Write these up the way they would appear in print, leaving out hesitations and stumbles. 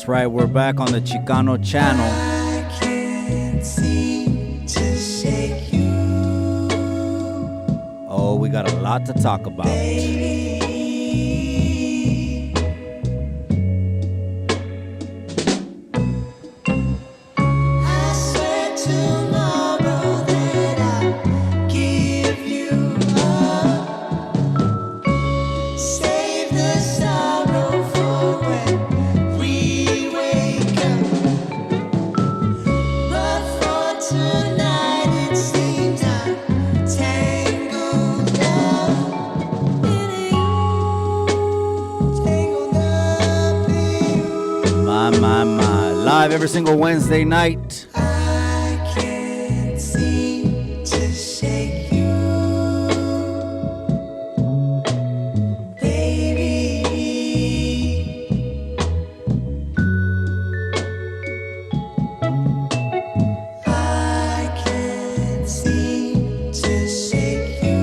That's right, we're back on the Chicano channel. I can't seem to shake you. Oh, we got a lot to talk about. Baby. I swear tomorrow that I'll give you up. Save the sorrow for when we wake up. But for tonight it seems I'm tangled up in you. Tangled up in you. My. Live every single Wednesday night. I can't seem to shake you, baby. I can't seem to shake you,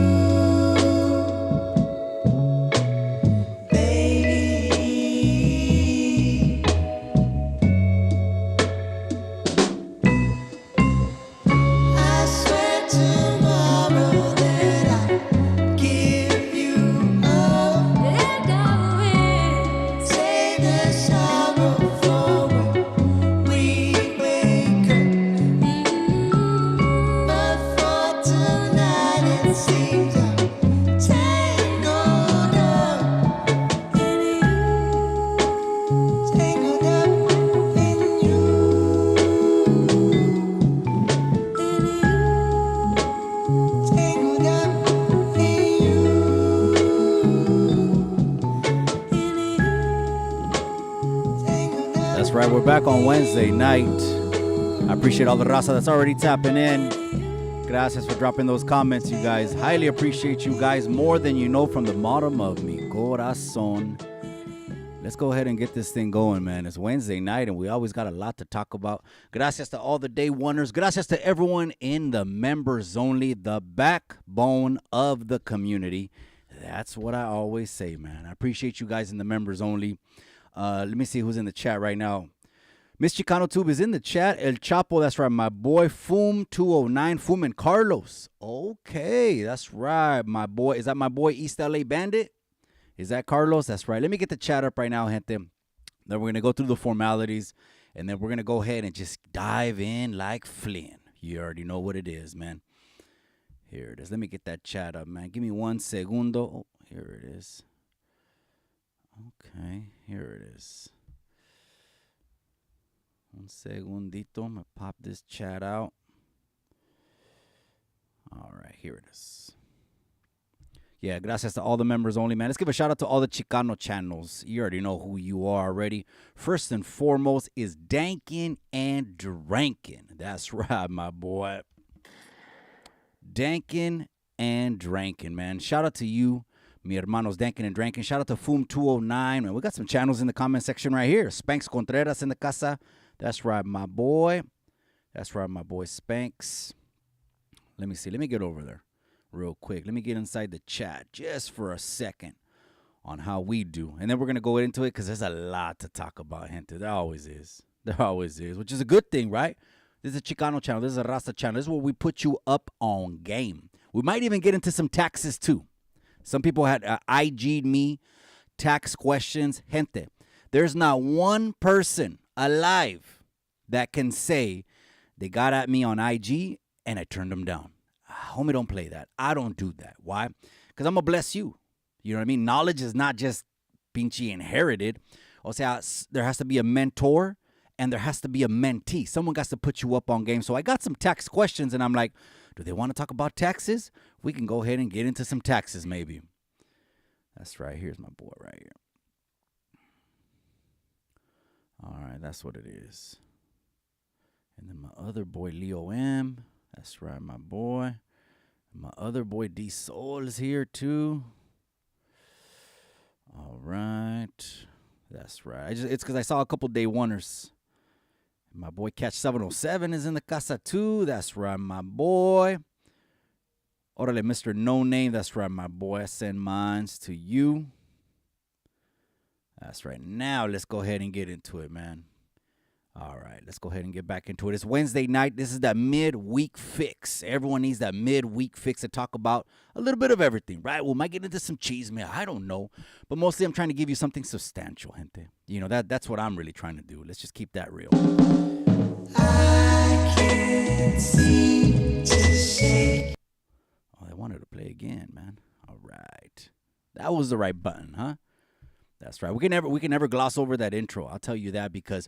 baby. I swear tomorrow that I'll give you up. Let go in. Save the sorrow for when we wake up. But for tonight it seems I'm tangled up in you. Tangled up in you. Tangled up in you. Tangled up. That's right, we're back on Wednesday night. I appreciate all the raza that's already tapping in. Gracias for dropping those comments, you guys. Highly appreciate you guys more than you know from the bottom of mi corazón. Let's go ahead and get this thing going, man. It's Wednesday night, and we always got a lot to talk about. Gracias to all the day oneers. Gracias to everyone in the members only, the backbone of the community. That's what I always say, man. I appreciate you guys in the members only. Let me see who's in the chat right now. Miss ChicanoTube is in the chat. El Chapo, that's right. My boy Fum209, Fum and Carlos. Okay, that's right. My boy, is that my boy East LA Bandit? Is that Carlos? That's right. Let me get the chat up right now, gente. Then we're going to go through the formalities, and then we're going to go ahead and just dive in like Flynn. You already know what it is, man. Here it is. Let me get that chat up, man. Give me 1 segundo. Oh, here it is. Okay, here it is. Un segundito. I'm going to pop this chat out. All right, here it is. Yeah, gracias to all the members only, man. Let's give a shout out to all the Chicano channels. You already know who you are already. First and foremost is Dankin and Drankin. That's right, my boy. Dankin and Drankin, man. Shout out to you, mi hermanos Dankin and Drankin. Shout out to Fum209, man. We got some channels in the comment section right here. Spanx Contreras in the casa. That's right, my boy. That's right, my boy Spanx. Let me see. Let me get over there real quick. Let me get inside the chat just for a second on how we do. And then we're going to go into it because there's a lot to talk about, gente. There always is. There always is, which is a good thing, right? This is a Chicano channel. This is a Rasta channel. This is where we put you up on game. We might even get into some taxes, too. Some people had IG'd me tax questions. Gente, there's not one person alive that can say they got at me on IG and I turned them down. Homie, don't play that. I don't do that. Why? Because I'm going to bless you. You know what I mean? Knowledge is not just pinche inherited. O sea, there has to be a mentor and there has to be a mentee. Someone got to put you up on game. So I got some tax questions and I'm like, do they want to talk about taxes? We can go ahead and get into some taxes maybe. That's right. Here's my boy right here. All right. That's what it is. And then my other boy, Leo M. That's right, my boy. My other boy, D Soul, is here too. All right. That's right. It's because I saw a couple day oneers. My boy Catch 707 is in the casa too. That's right, my boy. Orale, Mr. No Name. That's right, my boy. I send mines to you. That's right. Now let's go ahead and get into it, man. All right, let's go ahead and get back into it. It's Wednesday night. This is the midweek fix. Everyone needs that midweek fix to talk about a little bit of everything, right? We might get into some cheese, man. I don't know. But mostly I'm trying to give you something substantial, gente. You know, that's what I'm really trying to do. Let's just keep that real. I can't seem to shake. Oh, I wanted to play again, man. All right. That was the right button, huh? That's right. We can never gloss over that intro. I'll tell you that because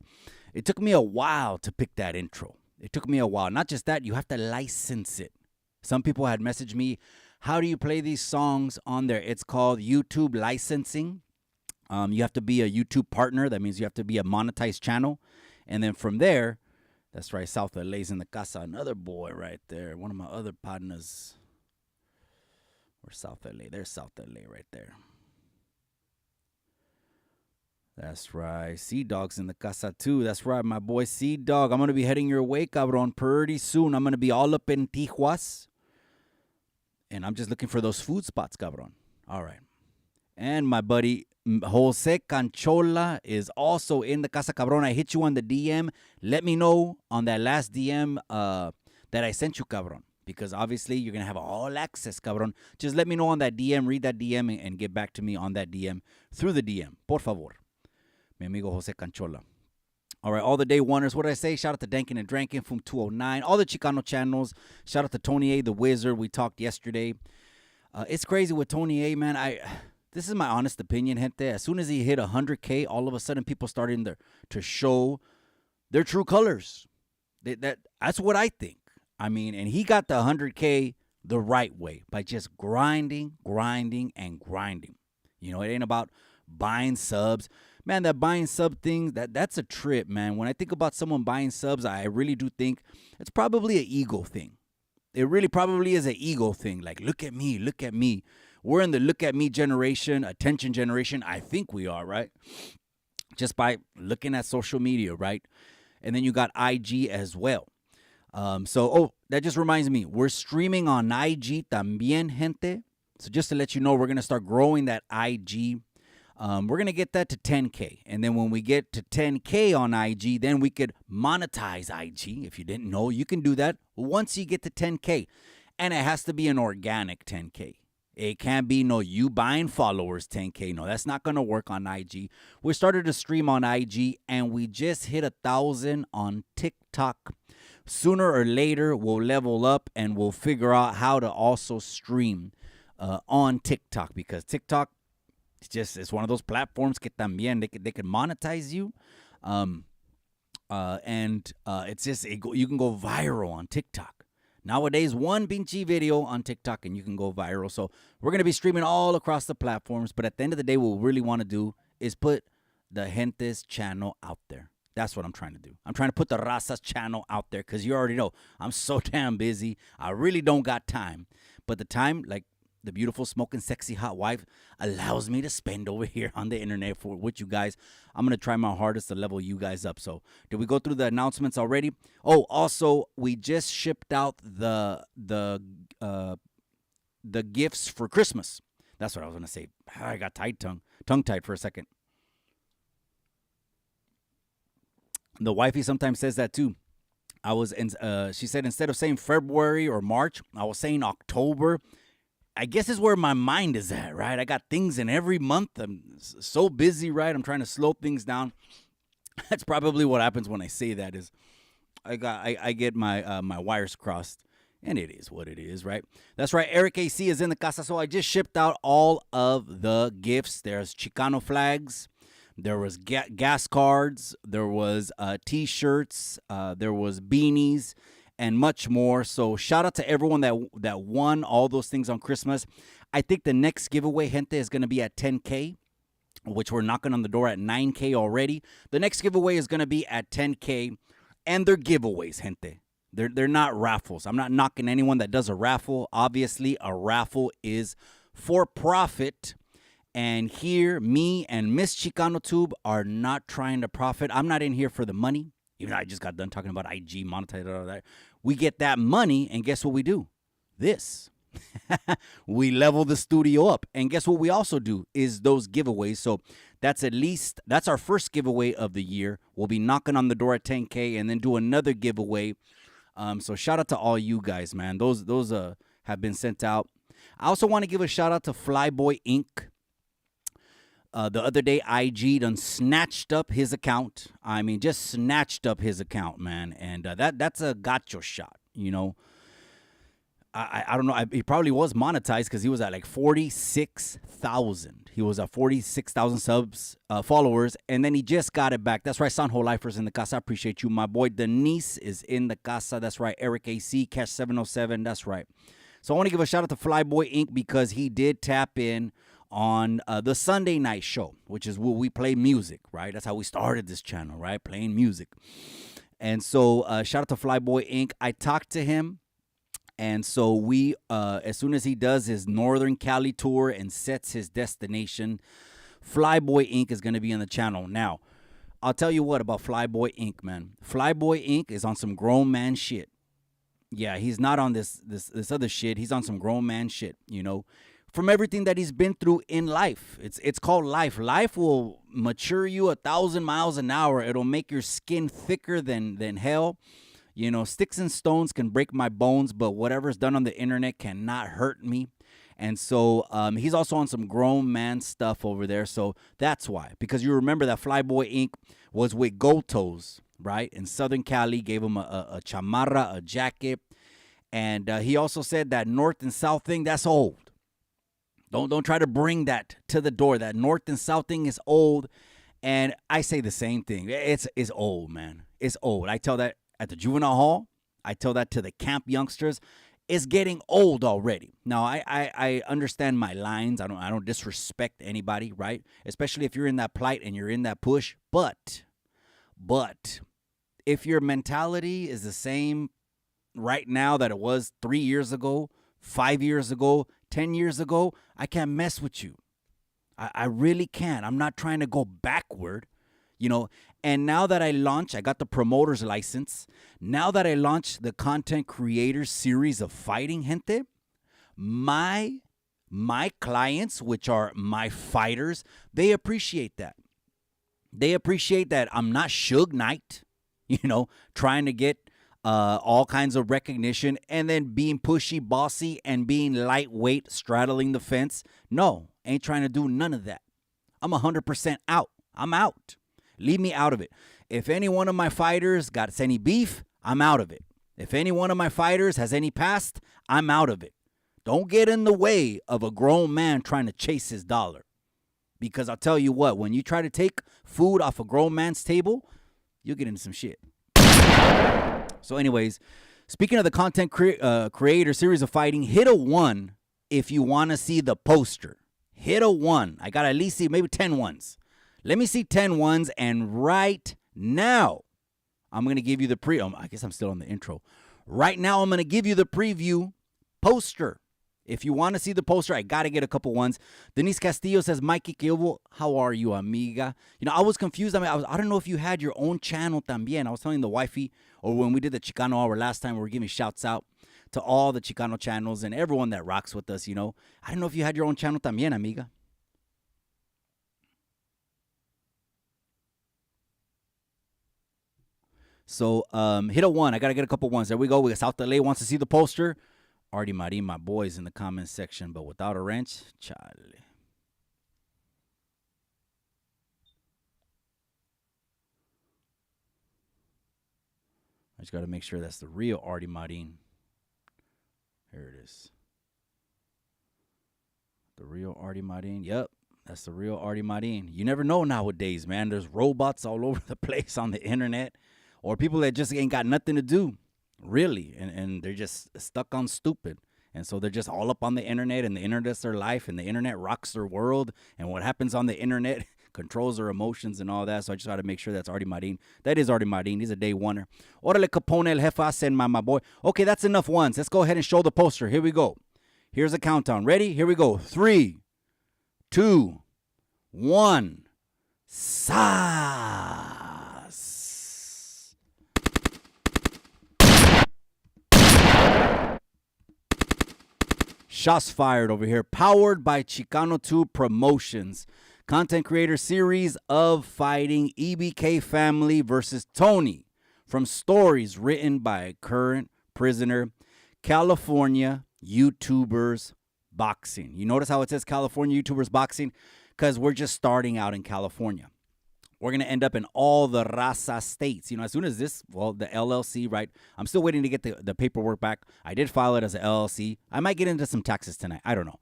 it took me a while to pick that intro. It took me a while. Not just that, you have to license it. Some people had messaged me, how do you play these songs on there? It's called YouTube licensing. You have to be a YouTube partner. That means you have to be a monetized channel. And then from there, that's right, South LA's in the casa. Another boy right there. One of my other partners. Where's South LA? There's South LA right there. That's right. Sea-Dog's in the casa too. That's right, my boy Sea-Dog. I'm going to be heading your way, cabron, pretty soon. I'm going to be all up in Tijuas. And I'm just looking for those food spots, cabron. All right. And my buddy Jose Canchola is also in the casa, cabron. I hit you on the DM. Let me know on that last DM that I sent you, cabron. Because obviously you're going to have all access, cabron. Just let me know on that DM. Read that DM and get back to me on that DM through the DM. Por favor. Mi amigo Jose Canchola. All right, all the day oneers. What did I say? Shout out to Dankin and Drankin from 209. All the Chicano channels. Shout out to Tony A, the Wizard. We talked yesterday. It's crazy with Tony A, man. This is my honest opinion, gente. As soon as he hit 100K, all of a sudden people started to show their true colors. That's what I think. I mean, and he got the 100K the right way by just grinding. You know, it ain't about buying subs. Man, that buying sub thing, that's a trip, man. When I think about someone buying subs, I really do think it's probably an ego thing. It really probably is an ego thing. Like, look at me. We're in the look at me generation, attention generation. I think we are, right? Just by looking at social media, right? And then you got IG as well. That just reminds me, we're streaming on IG también, gente. So just to let you know, we're going to start growing that IG. We're going to get that to 10K. And then when we get to 10K on IG, then we could monetize IG. If you didn't know, you can do that once you get to 10K. And it has to be an organic 10K. It can't be you buying followers 10K. No, that's not going to work on IG. We started to stream on IG and we just hit 1,000 on TikTok. Sooner or later, we'll level up and we'll figure out how to also stream on TikTok, because TikTok, it's one of those platforms que también they can monetize you, it's just you can go viral on TikTok nowadays. One pinche video on TikTok and you can go viral. So we're gonna be streaming all across the platforms, but at the end of the day, what we really want to do is put the Gente's channel out there. That's what I'm trying to do. I'm trying to put the Raza's channel out there because you already know I'm so damn busy. I really don't got time, but the time, like, the beautiful, smoking, sexy, hot wife allows me to spend over here on the internet with you guys. I'm going to try my hardest to level you guys up. So did we go through the announcements already? Oh, also, we just shipped out the gifts for Christmas. That's what I was going to say. I got tongue-tied for a second. The wifey sometimes says that too. She said instead of saying February or March, I was saying October. I guess is where my mind is at, right? I got things in every month. I'm so busy, right? I'm trying to slow things down. That's probably what happens when I say that. Is I get my my wires crossed, and it is what it is, right? That's right. Eric AC is in the casa, so I just shipped out all of the gifts. There's Chicano flags. There was gas cards. There was T-shirts. There was beanies. And much more. So shout out to everyone that won all those things on Christmas. I think the next giveaway, gente, is going to be at 10K, which we're knocking on the door at 9K already. The next giveaway is going to be at 10K, and they're giveaways, gente. They're not raffles. I'm not knocking anyone that does a raffle. Obviously, a raffle is for profit. And here, me and Miss ChicanoTube are not trying to profit. I'm not in here for the money. Even though I just got done talking about IG, monetize, all that. We get that money, and guess what we do? This. We level the studio up. And guess what we also do is those giveaways. So That's our first giveaway of the year. We'll be knocking on the door at 10K and then do another giveaway. So shout out to all you guys, man. Those have been sent out. I also want to give a shout out to Flyboy Inc. The other day, IG done snatched up his account. I mean, just snatched up his account, man. And that's a gotcha shot, you know. I don't know. He probably was monetized because he was at like 46,000. He was at 46,000 subs, followers, and then he just got it back. That's right, Sanjo Lifers in the casa. I appreciate you. My boy Denise is in the casa. That's right, Eric AC, Cash 707. That's right. So I want to give a shout out to Flyboy Inc. because he did tap in on the Sunday night show, which is where we play music, right? That's how we started this channel, right? Playing music. And so shout out to Flyboy Inc. I talked to him. And so we, as soon as he does his Northern Cali tour and sets his destination, Flyboy Inc. is going to be on the channel. Now, I'll tell you what about Flyboy Inc., man. Flyboy Inc. is on some grown man shit. Yeah, he's not on this other shit. He's on some grown man shit, you know. From everything that he's been through in life. It's called life. Life will mature you 1,000 miles an hour. It'll make your skin thicker than hell. You know, sticks and stones can break my bones, but whatever's done on the internet cannot hurt me. And so he's also on some grown man stuff over there. So that's why. Because you remember that Flyboy Inc. was with Gold Toes, right? In Southern Cali, gave him a chamarra, a jacket. And he also said that North and South thing, that's old. Don't try to bring that to the door. That North and South thing is old. And I say the same thing. It's old, man. It's old. I tell that at the juvenile hall. I tell that to the camp youngsters. It's getting old already. Now, I understand my lines. I don't disrespect anybody, right? Especially if you're in that plight and you're in that push. But if your mentality is the same right now that it was 3 years ago, 5 years ago, 10 years ago, I can't mess with you. I really can't. I'm not trying to go backward, you know. And now that I got the promoter's license. Now that I launched the content creators series of fighting, gente, my clients, which are my fighters, they appreciate that. They appreciate that I'm not Suge Knight, you know, trying to get all kinds of recognition and then being pushy, bossy, and being lightweight, straddling the fence. No, ain't trying to do none of that. I'm 100% out. I'm out. Leave me out of it. If any one of my fighters got any beef, I'm out of it. If any one of my fighters has any past, I'm out of it. Don't get in the way of a grown man trying to chase his dollar. Because I'll tell you what, when you try to take food off a grown man's table, you'll get into some shit. So anyways, speaking of the content creator series of fighting, hit a 1 if you want to see the poster. Hit a 1. I got to at least see maybe 10 ones. Let me see 10 ones, and right now, I'm going to give you the I guess I'm still on the intro. Right now, I'm going to give you the preview poster. If you want to see the poster, I got to get a couple ones. Denise Castillo says, Mikey Kilbo, how are you, amiga? You know, I was confused. I don't know if you had your own channel también. I was telling the wifey, or when we did the Chicano Hour last time, we were giving shouts out to all the Chicano channels and everyone that rocks with us, you know. I don't know if you had your own channel también, amiga. So hit a 1. I got to get a couple ones. There we go. We got South LA wants to see the poster. Artie Marin, my boys in the comments section, but without a wrench, Charlie. I just got to make sure that's the real Artie Marin. Here it is. The real Artie Marin. Yep, that's the real Artie Marin. You never know nowadays, man. There's robots all over the place on the internet. Or people that just ain't got nothing to do, really. And they're just stuck on stupid. And so they're just all up on the internet, and the internet's their life, and the internet rocks their world. And what happens on the internet controls their emotions and all that. So I just got to make sure that's Artie Marin. That is Artie Marin. He's a day oneer. Orale Capone El Jefa, send my boy. Okay, that's enough ones. Let's go ahead and show the poster. Here we go. Here's a countdown. Ready? Here we go. 3, 2, 1. Sas. Shots fired over here. Powered by ChicanoTube Promotions. Content creator series of fighting EBK family versus Tony from stories written by a current prisoner. California YouTubers boxing. You notice how it says California YouTubers boxing? Because we're just starting out in California. We're going to end up in all the raza states. You know, as soon as this, well, the LLC, right? I'm still waiting to get the paperwork back. I did file it as an LLC. I might get into some taxes tonight. I don't know.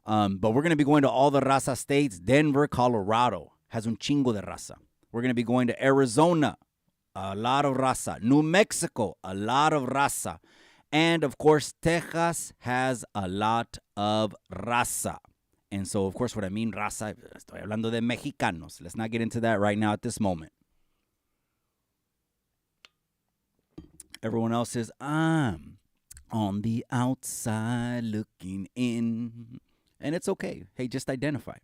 But we're going to be going to all the raza states. Denver, Colorado has un chingo de raza. We're going to be going to Arizona, a lot of raza. New Mexico, a lot of raza. And, of course, Texas has a lot of raza. And so, of course, what I mean, raza, estoy hablando de mexicanos. Let's not get into that right now at this moment. Everyone else says, I'm on the outside looking in. And it's okay. Hey, just identify.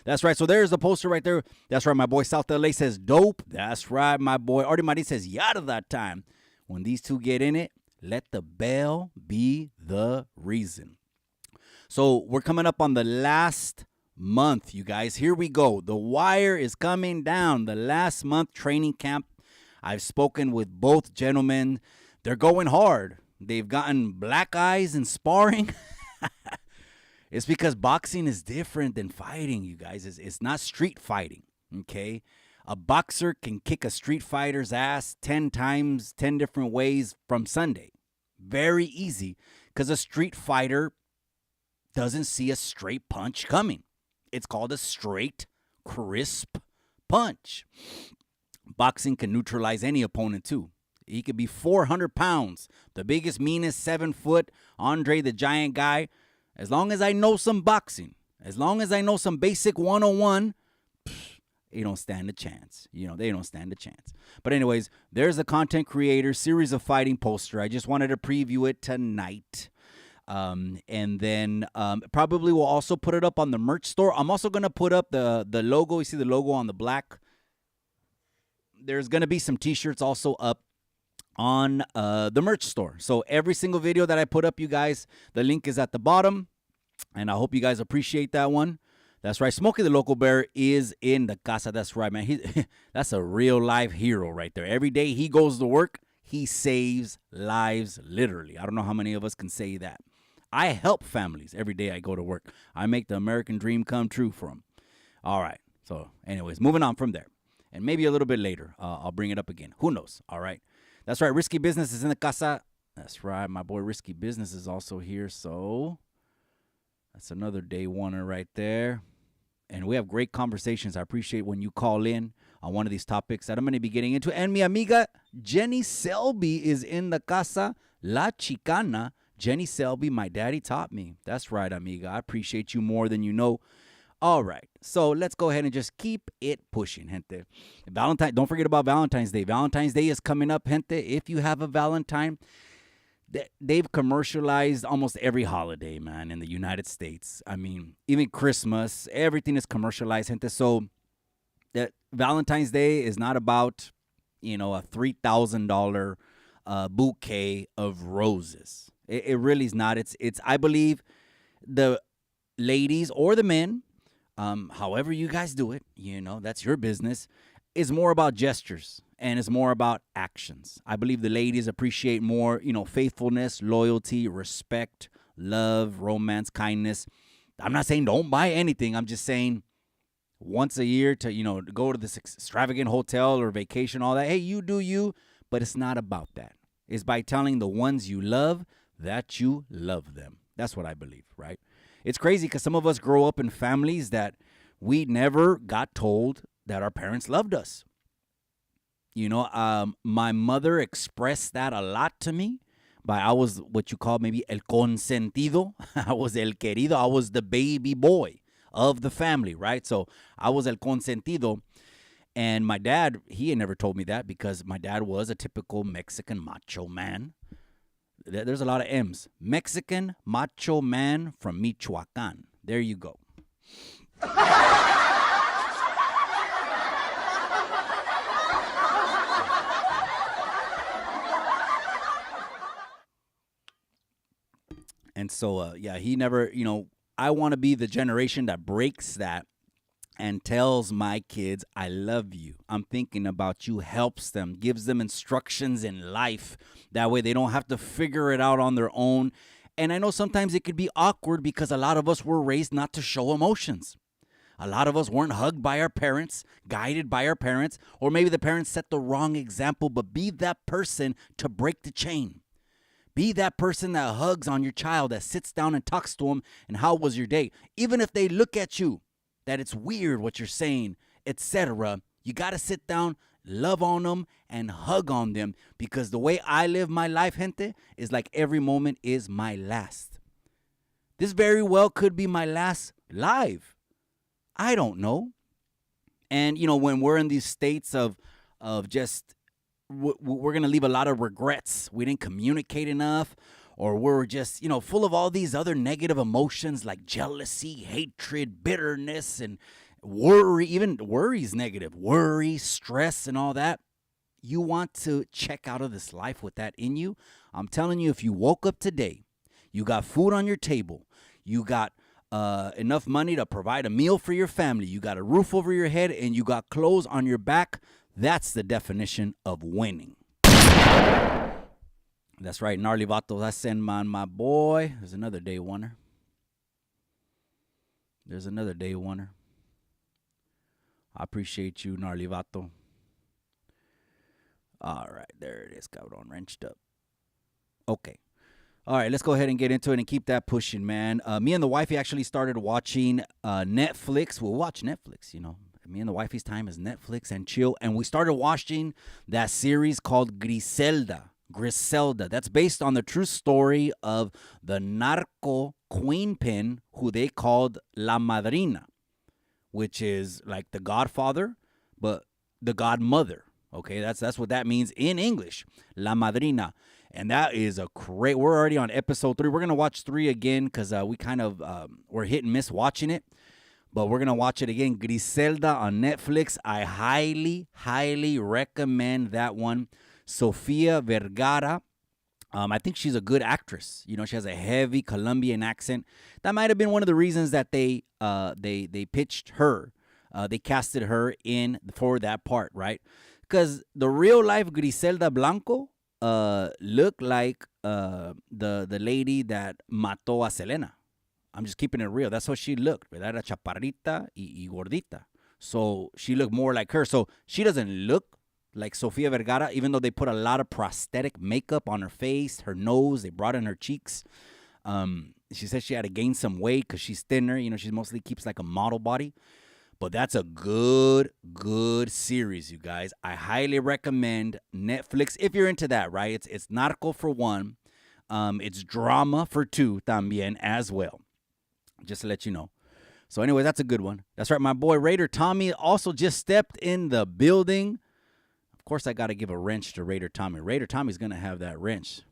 That's right. So there's the poster right there. That's right. My boy South LA says dope. That's right. My boy Artie Mari says yada that time. When these two get in it, let the bell be the reason. So we're coming up on the last month, you guys. Here we go. The wire is coming down. The last month training camp. I've spoken with both gentlemen. They're going hard. They've gotten black eyes in sparring. It's because boxing is different than fighting, you guys. It's not street fighting, okay? A boxer can kick a street fighter's ass 10 times, 10 different ways from Sunday. Very easy, because a street fighter doesn't see a straight punch coming. It's called a straight, crisp punch. Boxing can neutralize any opponent, too. He could be 400 pounds, the biggest, meanest 7 foot, Andre the Giant guy. As long as I know some boxing, as long as I know some basic 101, you don't stand a chance. You know, they don't stand a chance. But anyways, there's a content creator series of fighting poster. I just wanted to preview it tonight. And then probably we'll also put it up on the merch store. I'm also going to put up the logo. You see the logo on the black? There's going to be some T-shirts also up on the merch store. So every single video that I put up, you guys, the link is at the bottom. And I hope you guys appreciate that one. That's right. Smokey the Local Bear is in the casa. That's right, man. That's a real life hero right there. Every day he goes to work, he saves lives, literally. I don't know how many of us can say that. I help families every day I go to work. I make the American dream come true for them. All right. So anyways, moving on from there. And maybe a little bit later, I'll bring it up again. Who knows? All right. That's right. Risky Business is in the casa. That's right. My boy Risky Business is also here. So that's another day oneer right there. And we have great conversations. I appreciate when you call in on one of these topics that I'm going to be getting into. And mi amiga Jenny Selby is in the casa. La Chicana. Jenny Selby, my daddy taught me. That's right, amiga. I appreciate you more than you know. All right. So let's go ahead and just keep it pushing, gente. Don't forget about Valentine's Day. Valentine's Day is coming up, gente. If you have a Valentine, they've commercialized almost every holiday, man, in the United States. I mean, even Christmas, everything is commercialized, gente. So that Valentine's Day is not about, you know, a $3,000 bouquet of roses. It really is not. It's I believe the ladies or the men, however you guys do it, you know, that's your business, is more about gestures and it's more about actions. I believe the ladies appreciate more, you know, faithfulness, loyalty, respect, love, romance, kindness. I'm not saying don't buy anything. I'm just saying once a year to, you know, go to this extravagant hotel or vacation, all that. Hey, you do you, but it's not about that. It's by telling the ones you love that you love them. That's what I believe, right? It's crazy because some of us grow up in families that we never got told that our parents loved us. You know, my mother expressed that a lot to me. I was what you call maybe el consentido. I was el querido. I was the baby boy of the family, right? So I was el consentido. And my dad, he had never told me that because my dad was a typical Mexican macho man. There's a lot of M's. Mexican macho man from Michoacan. There you go. And so, yeah, he never, you know, I want to be the generation that breaks that and tells my kids, I love you. I'm thinking about you, helps them, gives them instructions in life. That way they don't have to figure it out on their own. And I know sometimes it could be awkward because a lot of us were raised not to show emotions. A lot of us weren't hugged by our parents, guided by our parents, or maybe the parents set the wrong example, but be that person to break the chain. Be that person that hugs on your child, that sits down and talks to them, and how was your day? Even if they look at you, that it's weird what you're saying, etc., you got to sit down, love on them, and hug on them, because the way I live my life, gente, is like every moment is my last. This very well could be my last live. I don't know. And, when we're in these states of just, we're going to leave a lot of regrets. We didn't communicate enough, or we're just, full of all these other negative emotions like jealousy, hatred, bitterness, and worry. Even worry is negative. Worry, stress, and all that. You want to check out of this life with that in you. I'm telling you, if you woke up today, you got food on your table, you got enough money to provide a meal for your family, you got a roof over your head, and you got clothes on your back, that's the definition of winning. That's right, gnarly vatos. I send mine, my boy. There's another day oneer. I appreciate you, gnarly vato. All right, there it is. Got it on wrenched up. Okay. All right, let's go ahead and get into it and keep that pushing, man. Me and the wifey actually started watching Netflix. We'll watch Netflix, Me and the wifey's time is Netflix and chill. And we started watching that series called Griselda. That's based on the true story of the narco queenpin who they called La Madrina, which is like the godfather, but the godmother. Okay, that's what that means in English, La Madrina. And that is we're already on episode 3. We're going to watch 3 again because we kind of, we're hit and miss watching it. But we're going to watch it again. Griselda on Netflix. I highly, highly recommend that one. Sofia Vergara. I think she's a good actress. She has a heavy Colombian accent. That might have been one of the reasons that they pitched her. They casted her in for that part, right? Because the real life Griselda Blanco looked like the lady that mató a Selena. I'm just keeping it real. That's how she looked. ¿Verdad? Era chaparrita y gordita. So she looked more like her. So she doesn't look like Sofia Vergara, even though they put a lot of prosthetic makeup on her face, her nose. They brought in her cheeks. She said she had to gain some weight because she's thinner. She mostly keeps like a model body. But that's a good series, you guys. I highly recommend Netflix if you're into that, right? It's narco for 1. It's drama for 2 también as well. Just to let you know. So anyway, that's a good one. That's right. My boy Raider Tommy also just stepped in the building. Of course, I got to give a wrench to Raider Tommy. Raider Tommy's going to have that wrench.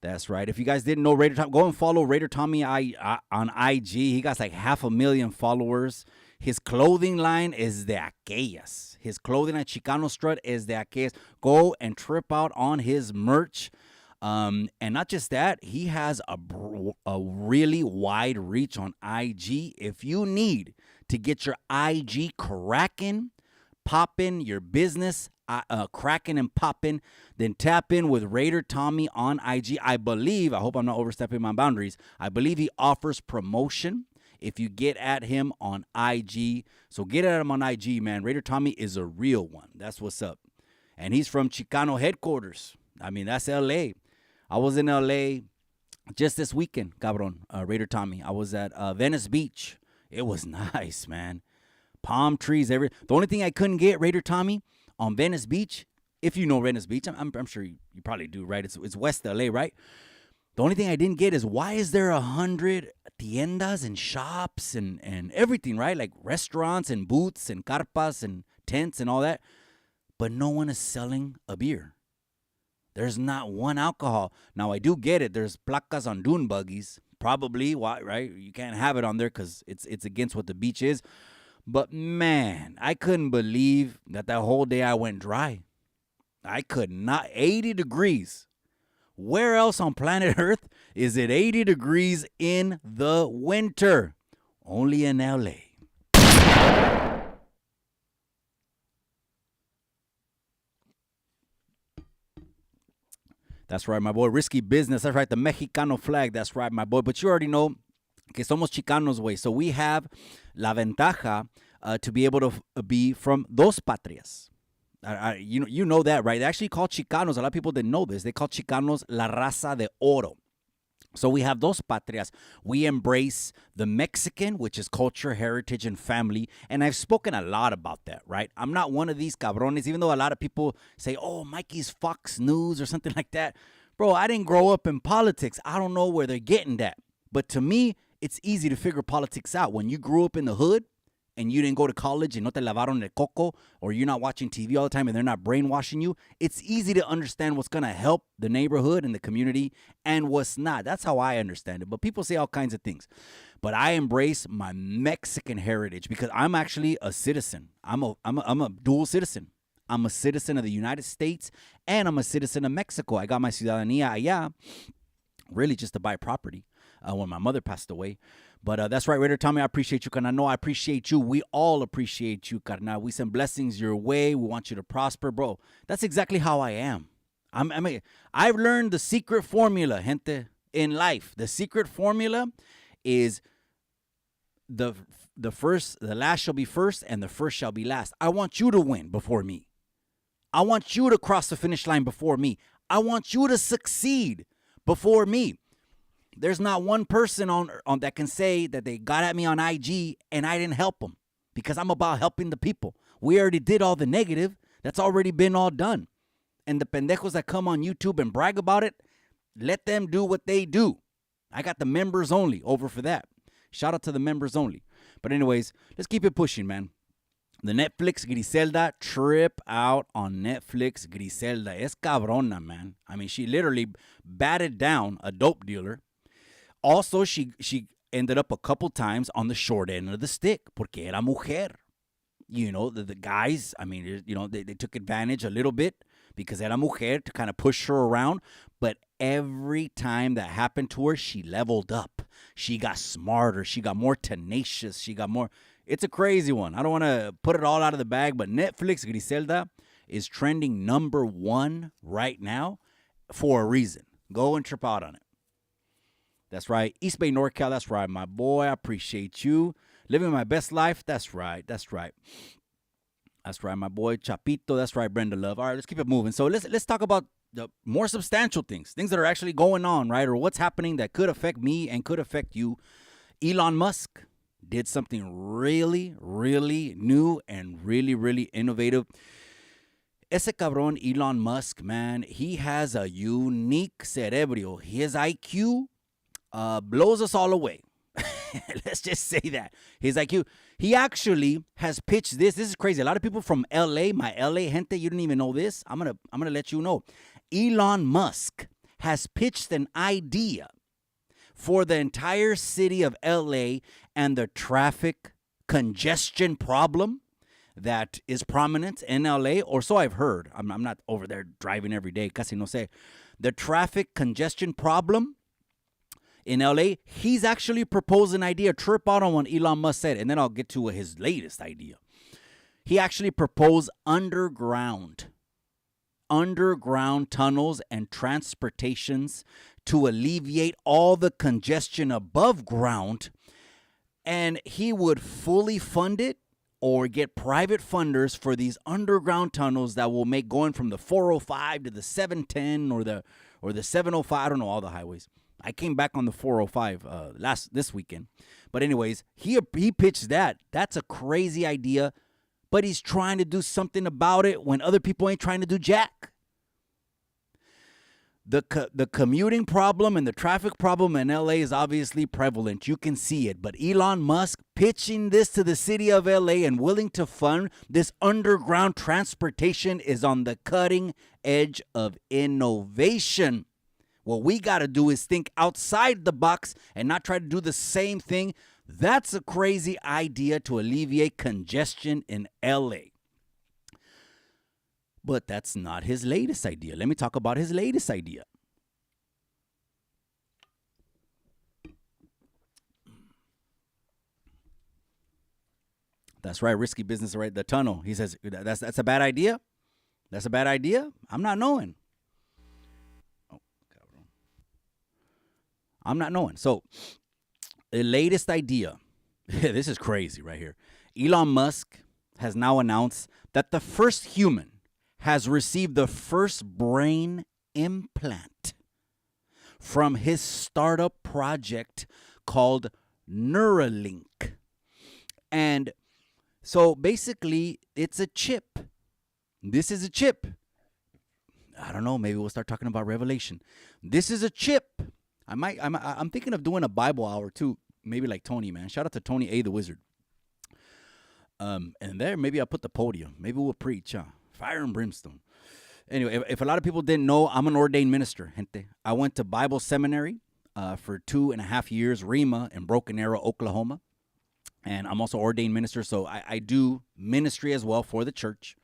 That's right. If you guys didn't know Raider Tommy, go and follow Raider Tommy on IG. He got like 500,000 followers. His clothing line is de aquellas. His clothing at Chicano Strut is de aquellas. Go and trip out on his merch. And not just that, he has a really wide reach on IG. If you need to get your IG cracking, popping, your business cracking and popping, then tap in with Raider Tommy on IG. I hope I'm not overstepping my boundaries. I believe he offers promotion if you get at him on IG. So get at him on IG, man. Raider Tommy is a real one. That's what's up. And he's from Chicano headquarters. I mean, that's LA. I was in LA just this weekend, cabron, Raider Tommy. I was at Venice Beach. It was nice, man. Palm trees, The only thing I couldn't get, Raider Tommy, on Venice Beach, if you know Venice Beach, I'm sure you probably do, right? It's West LA, right? The only thing I didn't get is why is there 100 tiendas and shops and everything, right? Like restaurants and booths and carpas and tents and all that, but no one is selling a beer. There's not one alcohol. Now, I do get it. There's placas on dune buggies. Probably, why, right? You can't have it on there because it's against what the beach is. But, man, I couldn't believe that whole day I went dry. I could not. 80 degrees. Where else on planet Earth is it 80 degrees in the winter? Only in LA. That's right, my boy. Risky business. That's right. The Mexicano flag. That's right, my boy. But you already know que somos Chicanos, way. So we have la ventaja to be able to be from dos patrias. You know that, right? They actually call Chicanos. A lot of people didn't know this. They call Chicanos la raza de oro. So we have dos patrias. We embrace the Mexican, which is culture, heritage, and family. And I've spoken a lot about that, right? I'm not one of these cabrones, even though a lot of people say, oh, Mikey's Fox News or something like that. Bro, I didn't grow up in politics. I don't know where they're getting that. But to me, it's easy to figure politics out. When you grew up in the hood, and you didn't go to college and no te lavaron el coco, or you're not watching TV all the time and they're not brainwashing you, it's easy to understand what's going to help the neighborhood and the community and what's not. That's how I understand it. But people say all kinds of things. But I embrace my Mexican heritage because I'm actually a citizen. I'm a dual citizen. I'm a citizen of the United States and I'm a citizen of Mexico. I got my ciudadanía allá, really just to buy property when my mother passed away. But that's right, Raider Tommy. I appreciate you, carnal. No, I appreciate you. We all appreciate you, carnal. We send blessings your way. We want you to prosper, bro. That's exactly how I am. I've learned the secret formula, gente, in life. The secret formula is the last shall be first, and the first shall be last. I want you to win before me. I want you to cross the finish line before me. I want you to succeed before me. There's not one person on that can say that they got at me on IG and I didn't help them because I'm about helping the people. We already did all the negative. That's already been all done. And the pendejos that come on YouTube and brag about it, let them do what they do. I got the members only over for that. Shout out to the members only. But anyways, let's keep it pushing, man. The Netflix Griselda trip out on Netflix Griselda. Es cabrona, man. I mean, she literally batted down a dope dealer. Also, she ended up a couple times on the short end of the stick porque era mujer. You know, the guys, I mean, you know, they took advantage a little bit because era mujer to kind of push her around. But every time that happened to her, she leveled up. She got smarter. She got more tenacious. She got more. It's a crazy one. I don't want to put it all out of the bag, but Netflix Griselda is trending #1 right now for a reason. Go and trip out on it. That's right. East Bay, NorCal. That's right, my boy. I appreciate you. Living my best life. That's right. That's right. That's right, my boy. Chapito. That's right, Brenda Love. All right, let's keep it moving. So let's talk about the more substantial things that are actually going on, right? Or what's happening that could affect me and could affect you. Elon Musk did something really, really new and really, really innovative. Ese cabrón, Elon Musk, man, he has a unique cerebro. His IQ blows us all away. Let's just say that. His IQ. He actually has pitched this. This is crazy. A lot of people from LA, my LA gente, you didn't even know this. I'm gonna let you know. Elon Musk has pitched an idea for the entire city of LA and the traffic congestion problem that is prominent in LA, or so I've heard. I'm not over there driving every day. Casi no sé. The traffic congestion problem in LA, he's actually proposed an idea. Trip out on what Elon Musk said, and then I'll get to his latest idea. He actually proposed underground tunnels and transportations to alleviate all the congestion above ground, and he would fully fund it or get private funders for these underground tunnels that will make going from the 405 to the 710 or the 705. I don't know all the highways. I came back on the 405 this weekend. But anyways, he pitched that. That's a crazy idea, but he's trying to do something about it when other people ain't trying to do jack. The commuting problem and the traffic problem in LA is obviously prevalent. You can see it. But Elon Musk pitching this to the city of LA and willing to fund this underground transportation is on the cutting edge of innovation. What we got to do is think outside the box and not try to do the same thing. That's a crazy idea to alleviate congestion in LA. But that's not his latest idea. Let me talk about his latest idea. That's right. Risky business, right? The tunnel. He says, that's a bad idea. That's a bad idea. I'm not knowing. Oh, I'm not knowing. So the latest idea, this is crazy right here. Elon Musk has now announced that the first human has received the first brain implant from his startup project called Neuralink. And so basically, it's a chip. This is a chip. I don't know. Maybe we'll start talking about Revelation. This is a chip. I'm thinking of doing a Bible hour too. Maybe like Tony, man. Shout out to Tony A. the Wizard. And there, maybe I'll put the podium. Maybe we'll preach, huh? Fire and brimstone. Anyway, if a lot of people didn't know, I'm an ordained minister, gente. I went to Bible seminary for 2.5 years, Rhema, in Broken Arrow, Oklahoma. And I'm also ordained minister, so I do ministry as well for the church.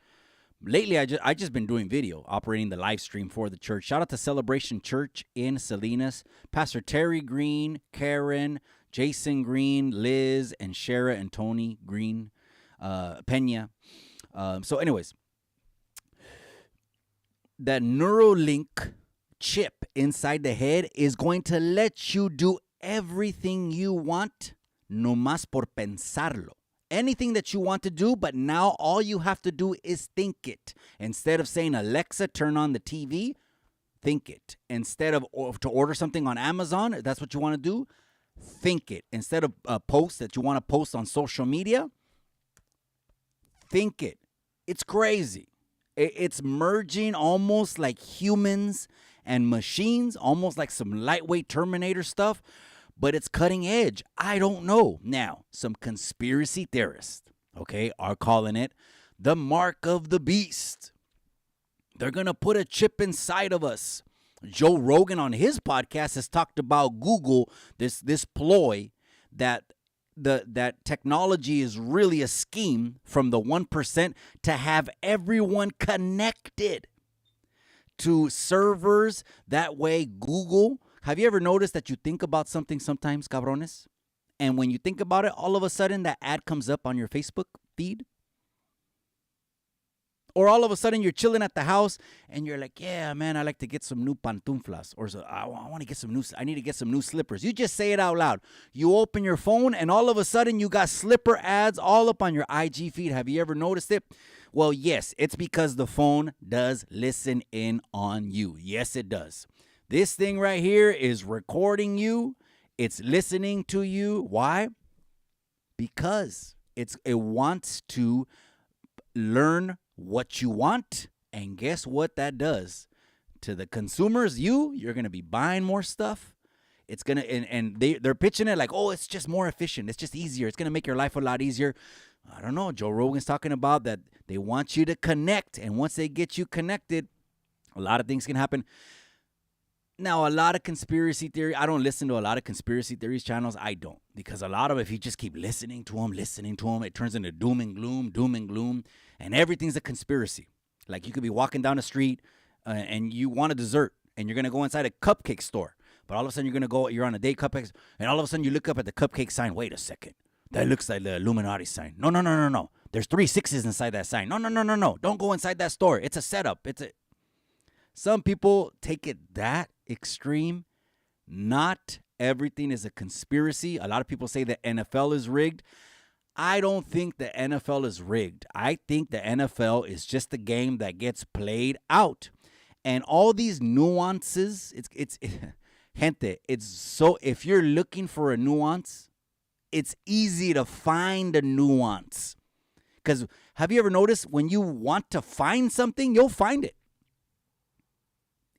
Lately, I just been doing video, operating the live stream for the church. Shout out to Celebration Church in Salinas. Pastor Terry Green, Karen, Jason Green, Liz, and Shara and Tony Green, Pena. So anyways, that Neuralink chip inside the head is going to let you do everything you want, no más por pensarlo. Anything that you want to do, but now all you have to do is think it. Instead of saying, Alexa, turn on the TV, think it. Instead of to order something on Amazon, if that's what you want to do, think it. Instead of a post that you want to post on social media, think it. It's crazy. It's merging almost like humans and machines, almost like some lightweight Terminator stuff. But it's cutting edge. I don't know. Now, some conspiracy theorists, okay, are calling it the mark of the beast. They're going to put a chip inside of us. Joe Rogan on his podcast has talked about Google, this ploy that that technology is really a scheme from the 1% to have everyone connected to servers. That way, Google... Have you ever noticed that you think about something sometimes, cabrones? And when you think about it, all of a sudden that ad comes up on your Facebook feed? Or all of a sudden you're chilling at the house and you're like, yeah, man, I like to get some new pantuflas. Or I want to get some new, I need to get some new slippers. You just say it out loud. You open your phone and all of a sudden you got slipper ads all up on your IG feed. Have you ever noticed it? Well, yes, it's because the phone does listen in on you. Yes, it does. This thing right here is recording you. It's listening to you. Why? Because it wants to learn what you want. And guess what that does? To the consumers, you're going to be buying more stuff. It's going to, and they're pitching it like, oh, it's just more efficient. It's just easier. It's going to make your life a lot easier. I don't know. Joe Rogan's talking about that they want you to connect. And once they get you connected, a lot of things can happen. Now, a lot of conspiracy theory, I don't listen to a lot of conspiracy theories channels. I don't. Because a lot of it, if you just keep listening to them, it turns into doom and gloom. And everything's a conspiracy. Like you could be walking down the street and you want a dessert. And you're going to go inside a cupcake store. But all of a sudden you're on a date cupcakes. And all of a sudden you look up at the cupcake sign. Wait a second. That looks like the Illuminati sign. No. There's 3 6s inside that sign. No. Don't go inside that store. It's a setup. Some people take it that extreme. Not everything is a conspiracy. A lot of people say the NFL is rigged. I don't think the NFL is rigged. I think the NFL is just a game that gets played out. And all these nuances, gente, it's so, if you're looking for a nuance, it's easy to find a nuance. Because have you ever noticed when you want to find something, you'll find it.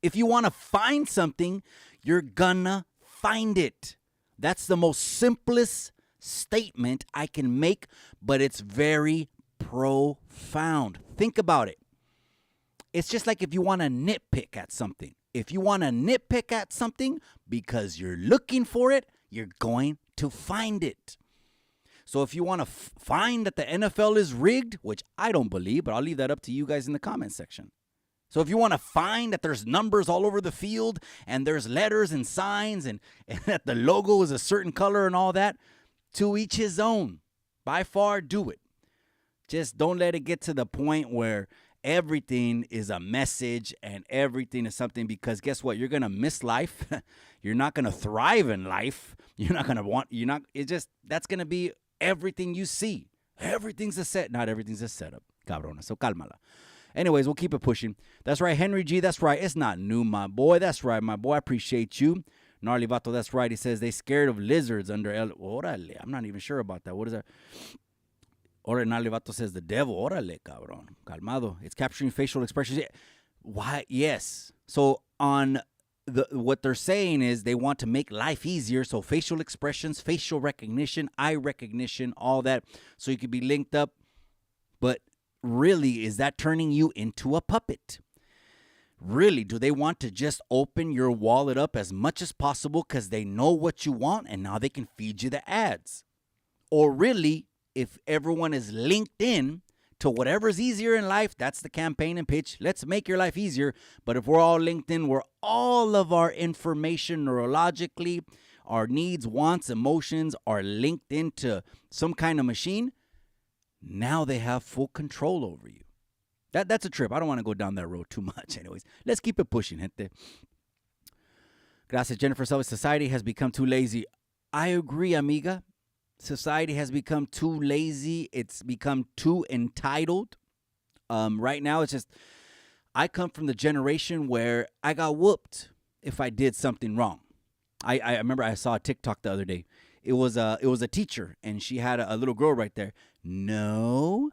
If you want to find something, you're gonna find it. That's the most simplest statement I can make, but it's very profound. Think about it. It's just like if you want to nitpick at something. If you want to nitpick at something because you're looking for it, you're going to find it. So if you want to find that the NFL is rigged, which I don't believe, but I'll leave that up to you guys in the comment section. So if you want to find that there's numbers all over the field and there's letters and signs and that the logo is a certain color and all that, to each his own. By far, do it. Just don't let it get to the point where everything is a message and everything is something, because guess what? You're going to miss life. You're not going to thrive in life. That's going to be everything you see. Everything's a set. Not everything's a setup. Cabrona. So cálmala. Anyways, we'll keep it pushing. That's right, Henry G. That's right. It's not new, my boy. That's right, my boy. I appreciate you. Gnarly Vato, that's right. He says they scared of lizards under Orale. I'm not even sure about that. What is that? Ora Gnarly Vato says the devil. Orale, cabrón. Calmado. It's capturing facial expressions. Why? Yes. So on what they're saying is they want to make life easier. So facial expressions, facial recognition, eye recognition, all that. So you could be linked up. But really, is that turning you into a puppet? Really, do they want to just open your wallet up as much as possible because they know what you want and now they can feed you the ads? Or really, if everyone is linked in to whatever's easier in life, that's the campaign and pitch. Let's make your life easier. But if we're all linked in, where all of our information neurologically, our needs, wants, emotions are linked into some kind of machine, now they have full control over you. That's a trip. I don't want to go down that road too much. Anyways, let's keep it pushing, gente. Gracias, Jennifer. Society has become too lazy. I agree, amiga. Society has become too lazy. It's become too entitled. Right now, it's just, I come from the generation where I got whooped if I did something wrong. I remember I saw a TikTok the other day. It was a teacher, and she had a little girl right there. No,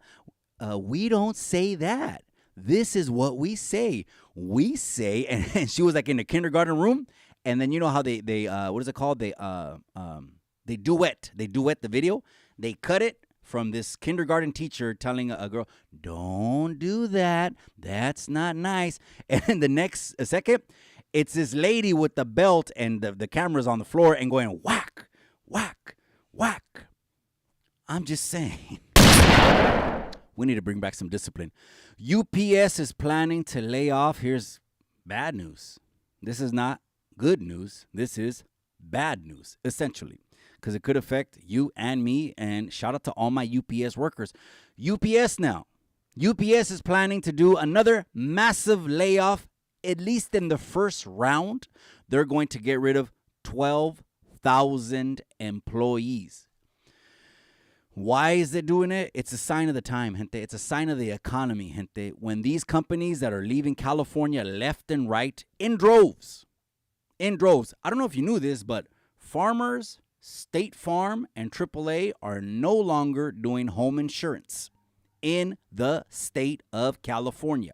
we don't say that. This is what we say. We say, and she was like in the kindergarten room, and then you know how they what is it called? They duet. They duet the video. They cut it from this kindergarten teacher telling a girl, "Don't do that. That's not nice." And the next second, it's this lady with the belt and the camera's on the floor and going whack, whack, whack. I'm just saying. We need to bring back some discipline. UPS is planning to lay off. Here's bad news. This is not good news. This is bad news, essentially, because it could affect you and me. And shout out to all my UPS workers. UPS now. UPS is planning to do another massive layoff, at least in the first round. They're going to get rid of 12,000 employees. Why is it doing it? It's a sign of the time, gente. It's a sign of the economy, gente. When these companies that are leaving California left and right in droves. I don't know if you knew this, but Farmers, State Farm, and AAA are no longer doing home insurance in the state of California.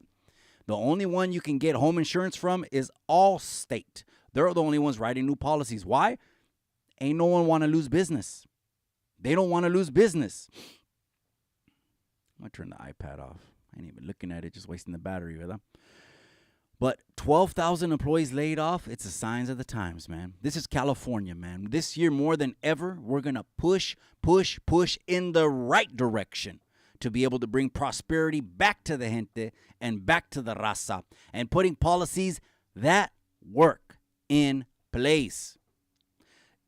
The only one you can get home insurance from is Allstate. They're the only ones writing new policies. Why? Ain't no one want to lose business. They don't want to lose business. I'm going to turn the iPad off. I ain't even looking at it, just wasting the battery, ¿verdad? But 12,000 employees laid off, it's the signs of the times, man. This is California, man. This year, more than ever, we're going to push in the right direction to be able to bring prosperity back to the gente and back to the raza and putting policies that work in place.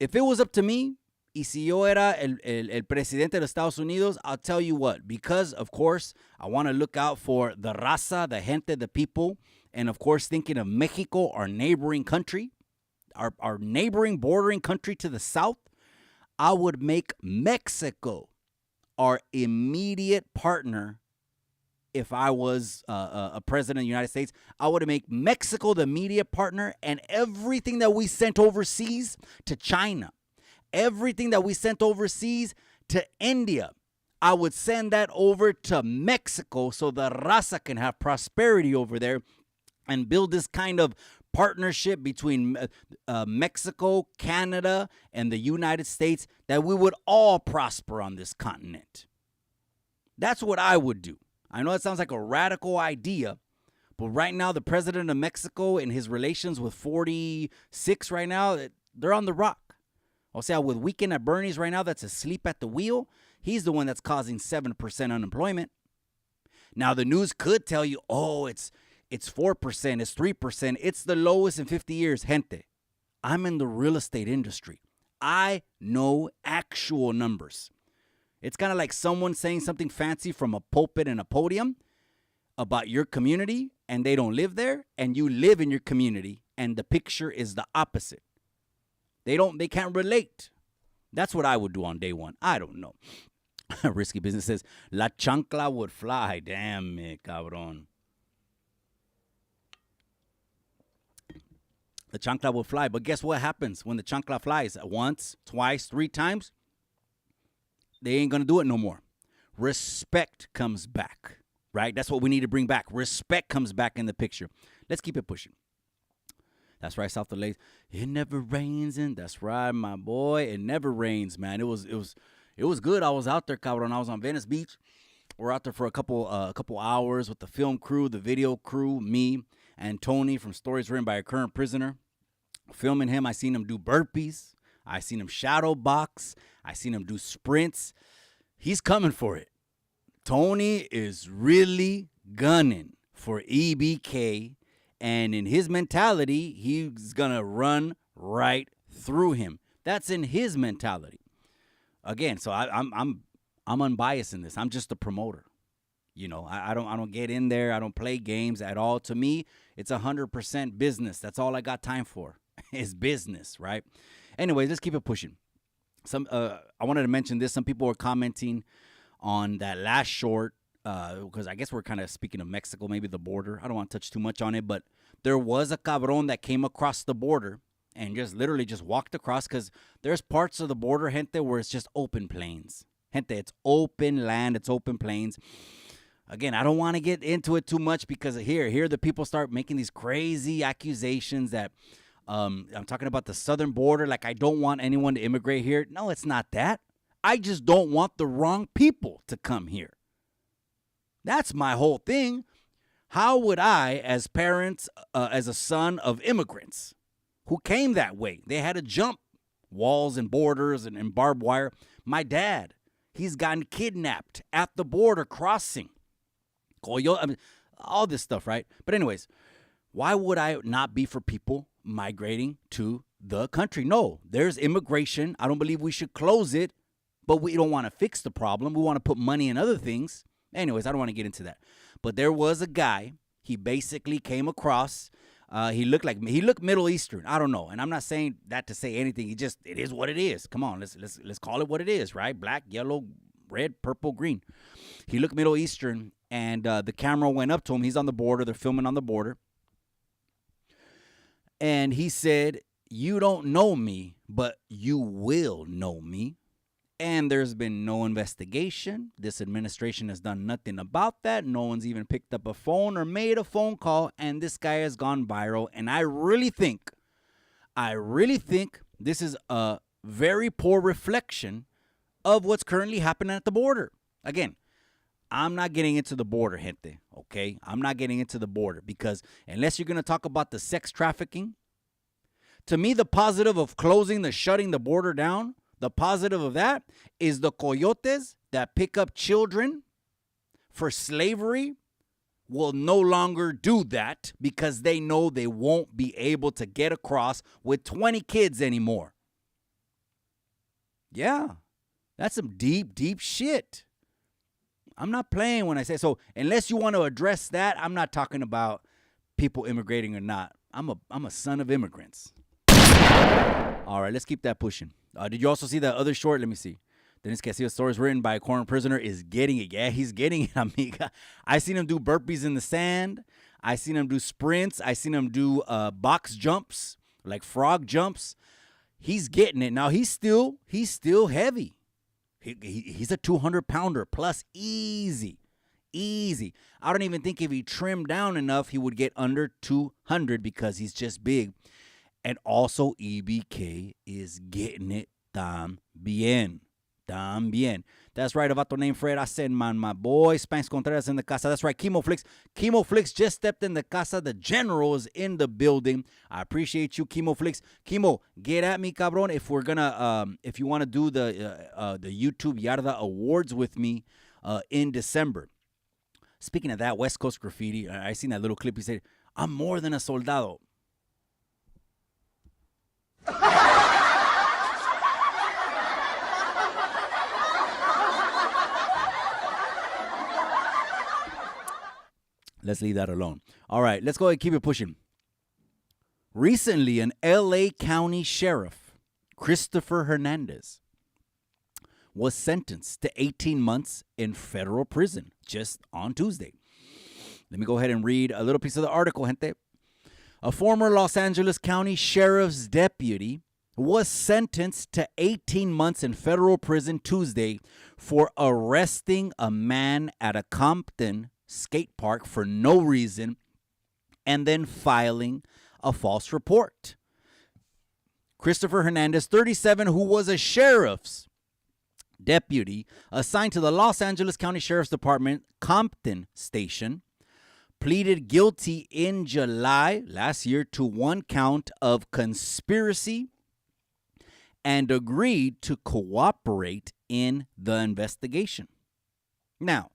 If it was up to me, y si yo era el presidente de los Estados Unidos, I'll tell you what, because, of course, I want to look out for the raza, the gente, the people, and, of course, thinking of Mexico, our neighboring country, our neighboring bordering country to the south, I would make Mexico our immediate partner. If I was a president of the United States, I would make Mexico the immediate partner, and everything that we sent overseas to China, everything that we sent overseas to India, I would send that over to Mexico so the raza can have prosperity over there and build this kind of partnership between Mexico, Canada, and the United States that we would all prosper on this continent. That's what I would do. I know it sounds like a radical idea, but right now the president of Mexico and his relations with 46 right now, they're on the rock. I'll say with Weekend at Bernie's right now that's asleep at the wheel, he's the one that's causing 7% unemployment. Now the news could tell you, oh, it's 4%, it's 3%, it's the lowest in 50 years. Gente, I'm in the real estate industry. I know actual numbers. It's kind of like someone saying something fancy from a pulpit and a podium about your community, and they don't live there, and you live in your community, and the picture is the opposite. They can't relate. That's what I would do on day one. I don't know. Risky Business says, La chancla would fly. Damn it, cabrón. The chancla will fly. But guess what happens when the chancla flies? Once, twice, 3 times? They ain't going to do it no more. Respect comes back, right? That's what we need to bring back. Respect comes back in the picture. Let's keep it pushing. That's right, South of Lakes. It never rains, and that's right, my boy. It never rains, man. It was good. I was out there, cabrón. I was on Venice Beach. We're out there for a couple hours with the film crew, the video crew, me, and Tony from Stories Written by a Current Prisoner. Filming him, I seen him do burpees. I seen him shadow box. I seen him do sprints. He's coming for it. Tony is really gunning for EBK. And in his mentality, he's going to run right through him. That's in his mentality. Again, so I'm unbiased in this. I'm just a promoter. You know, I don't get in there. I don't play games at all. To me, it's 100% business. That's all I got time for is business, right? Anyways, let's keep it pushing. I wanted to mention this. Some people were commenting on that last short, because I guess we're kind of speaking of Mexico, maybe the border. I don't want to touch too much on it, but there was a cabron that came across the border and just literally just walked across, because there's parts of the border, gente, where it's just open plains. Gente, it's open land, it's open plains. Again, I don't want to get into it too much, because here the people start making these crazy accusations that I'm talking about the southern border, like I don't want anyone to immigrate here. No, it's not that. I just don't want the wrong people to come here. That's my whole thing. How would I, as parents, as a son of immigrants who came that way, they had to jump walls and borders and barbed wire. My dad, he's gotten kidnapped at the border crossing. I mean, all this stuff, right? But anyways, why would I not be for people migrating to the country? No, there's immigration. I don't believe we should close it, but we don't want to fix the problem. We want to put money in other things. Anyways, I don't want to get into that. But there was a guy. He basically came across. He looked Middle Eastern. I don't know, and I'm not saying that to say anything. It is what it is. Come on, let's call it what it is, right? Black, yellow, red, purple, green. He looked Middle Eastern, and the camera went up to him. He's on the border. They're filming on the border, and he said, "You don't know me, but you will know me." And there's been no investigation. This administration has done nothing about that. No one's even picked up a phone or made a phone call. And this guy has gone viral. And I really think this is a very poor reflection of what's currently happening at the border. Again, I'm not getting into the border, gente, okay? I'm not getting into the border, because unless you're going to talk about the sex trafficking, to me, the positive of shutting the border down, the positive of that is the coyotes that pick up children for slavery will no longer do that, because they know they won't be able to get across with 20 kids anymore. Yeah, that's some deep, deep shit. I'm not playing when I say so. Unless you want to address that, I'm not talking about people immigrating or not. I'm a son of immigrants. All right, let's keep that pushing. Did you also see that other short? Let me see. Dennis Castillo's Stories Written by a Current Prisoner is getting it. Yeah, he's getting it, amiga. I seen him do burpees in the sand. I seen him do sprints. I seen him do box jumps, like frog jumps. He's getting it. Now, he's still heavy. He's a 200-pounder plus, easy. I don't even think if he trimmed down enough, he would get under 200, because he's just big. And also, EBK is getting it también. That's right, a vato named Fred. I said, man, my boy. Spanx Contreras in the casa. That's right, Chemo Flix just stepped in the casa. The general is in the building. I appreciate you, Chemo Flix. Chemo, get at me, cabron. If we're gonna, if you want to do the YouTube Yarda Awards with me in December. Speaking of that, West Coast Graffiti, I seen that little clip. He said, "I'm more than a soldado." Let's leave that alone. All right, let's go ahead and keep it pushing. Recently, an L.A. County Sheriff, Christopher Hernandez, was sentenced to 18 months in federal prison just on Tuesday. Let me go ahead and read a little piece of the article, gente. A former Los Angeles County Sheriff's deputy was sentenced to 18 months in federal prison Tuesday for arresting a man at a Compton skate park for no reason and then filing a false report. Christopher Hernandez, 37, who was a sheriff's deputy assigned to the Los Angeles County Sheriff's Department Compton Station, pleaded guilty in July last year to one count of conspiracy and agreed to cooperate in the investigation. Now,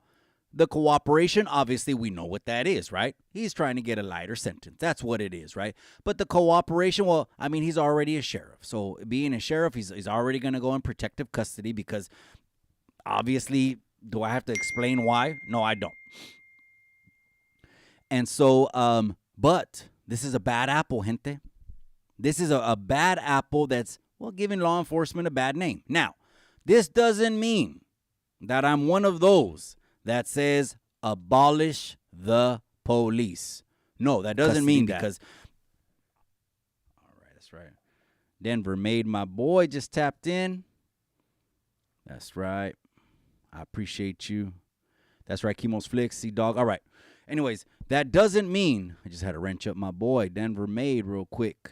the cooperation, obviously, we know what that is, right? He's trying to get a lighter sentence. That's what it is, right? But the cooperation, well, I mean, he's already a sheriff. So being a sheriff, he's already going to go in protective custody because obviously, do I have to explain why? No, I don't. And so, but this is a bad apple, gente. This is a bad apple that's, well, giving law enforcement a bad name. Now, this doesn't mean that I'm one of those that says abolish the police. No, that doesn't mean that. Because, all right, that's right. Denver Made, my boy, just tapped in. That's right. I appreciate you. That's right, Chemo's Flicks, C-Dog. All right. Anyways, that doesn't mean, I just had to wrench up my boy, Denver Made, real quick.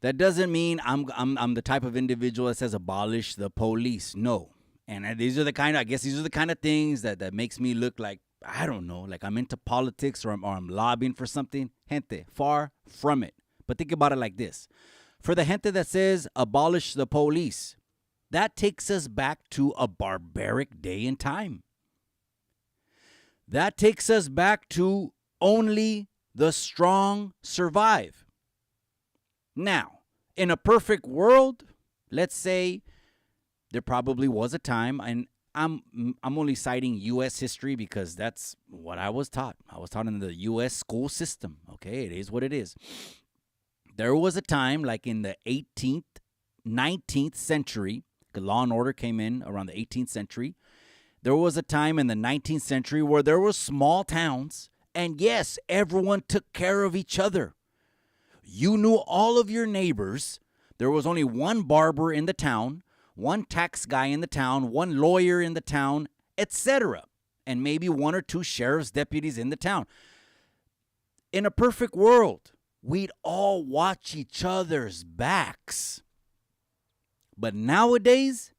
That doesn't mean I'm the type of individual that says abolish the police. No. And these are the kind of things that makes me look like, I don't know, like I'm into politics or I'm lobbying for something. Gente, far from it. But think about it like this. For the gente that says abolish the police, that takes us back to a barbaric day and time. That takes us back to only the strong survive. Now, in a perfect world, let's say there probably was a time, and I'm only citing U.S. history because that's what I was taught. I was taught in the U.S. school system. Okay, it is what it is. There was a time, like in the 18th, 19th century, Law and Order came in around the 18th century. There was a time in the 19th century where there were small towns, and yes, everyone took care of each other. You knew all of your neighbors. There was only one barber in the town, one tax guy in the town, one lawyer in the town, etc., and maybe one or two sheriff's deputies in the town. In a perfect world, we'd all watch each other's backs. But nowadays,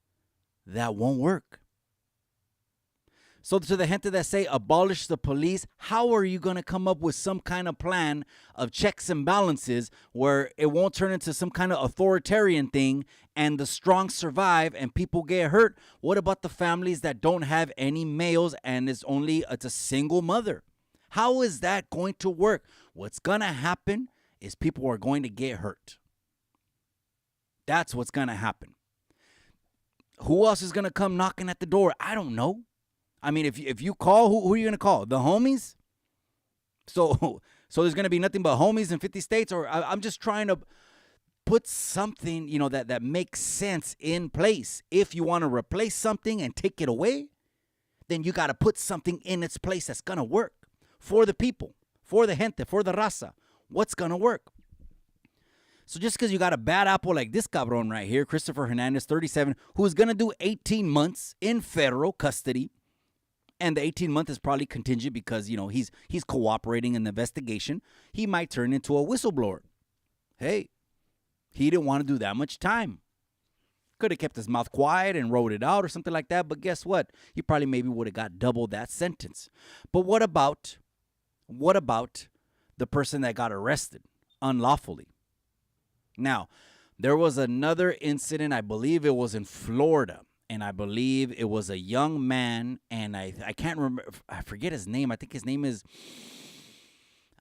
that won't work. So to the gente that say abolish the police, how are you going to come up with some kind of plan of checks and balances where it won't turn into some kind of authoritarian thing and the strong survive and people get hurt? What about the families that don't have any males and it's a single mother? How is that going to work? What's going to happen is people are going to get hurt. That's what's going to happen. Who else is going to come knocking at the door? I don't know. I mean, if you call, who are you going to call? The homies? So there's going to be nothing but homies in 50 states? Or I'm just trying to put something, that makes sense in place. If you want to replace something and take it away, then you got to put something in its place that's going to work for the people, for the gente, for the raza. What's going to work? So just because you got a bad apple like this cabron right here, Christopher Hernandez, 37, who's going to do 18 months in federal custody, and the 18 month is probably contingent because, he's cooperating in the investigation. He might turn into a whistleblower. Hey, he didn't want to do that much time. Could have kept his mouth quiet and wrote it out or something like that. But guess what? He probably maybe would have got double that sentence. But what about the person that got arrested unlawfully? Now, there was another incident. I believe it was in Florida. And I believe it was a young man, and I can't remember. I forget his name. I think his name is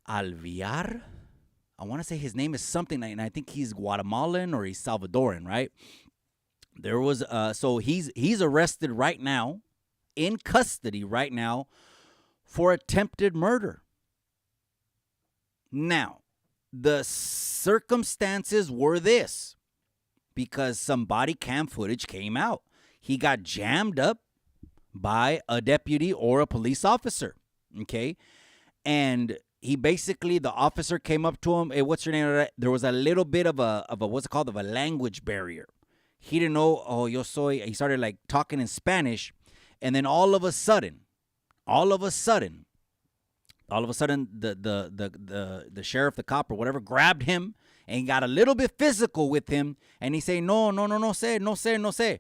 Alviar. I want to say his name is something, and I think he's Guatemalan or he's Salvadoran, right? There was so he's arrested right now, in custody right now, for attempted murder. Now, the circumstances were this, because some body cam footage came out. He got jammed up by a deputy or a police officer, okay? And he basically, the officer came up to him, hey, what's your name? There was a little bit of a what's it called, of a language barrier. He didn't know, oh, yo soy, he started like talking in Spanish, and then all of a sudden, the sheriff, the cop or whatever, grabbed him and got a little bit physical with him, and he said, no sé.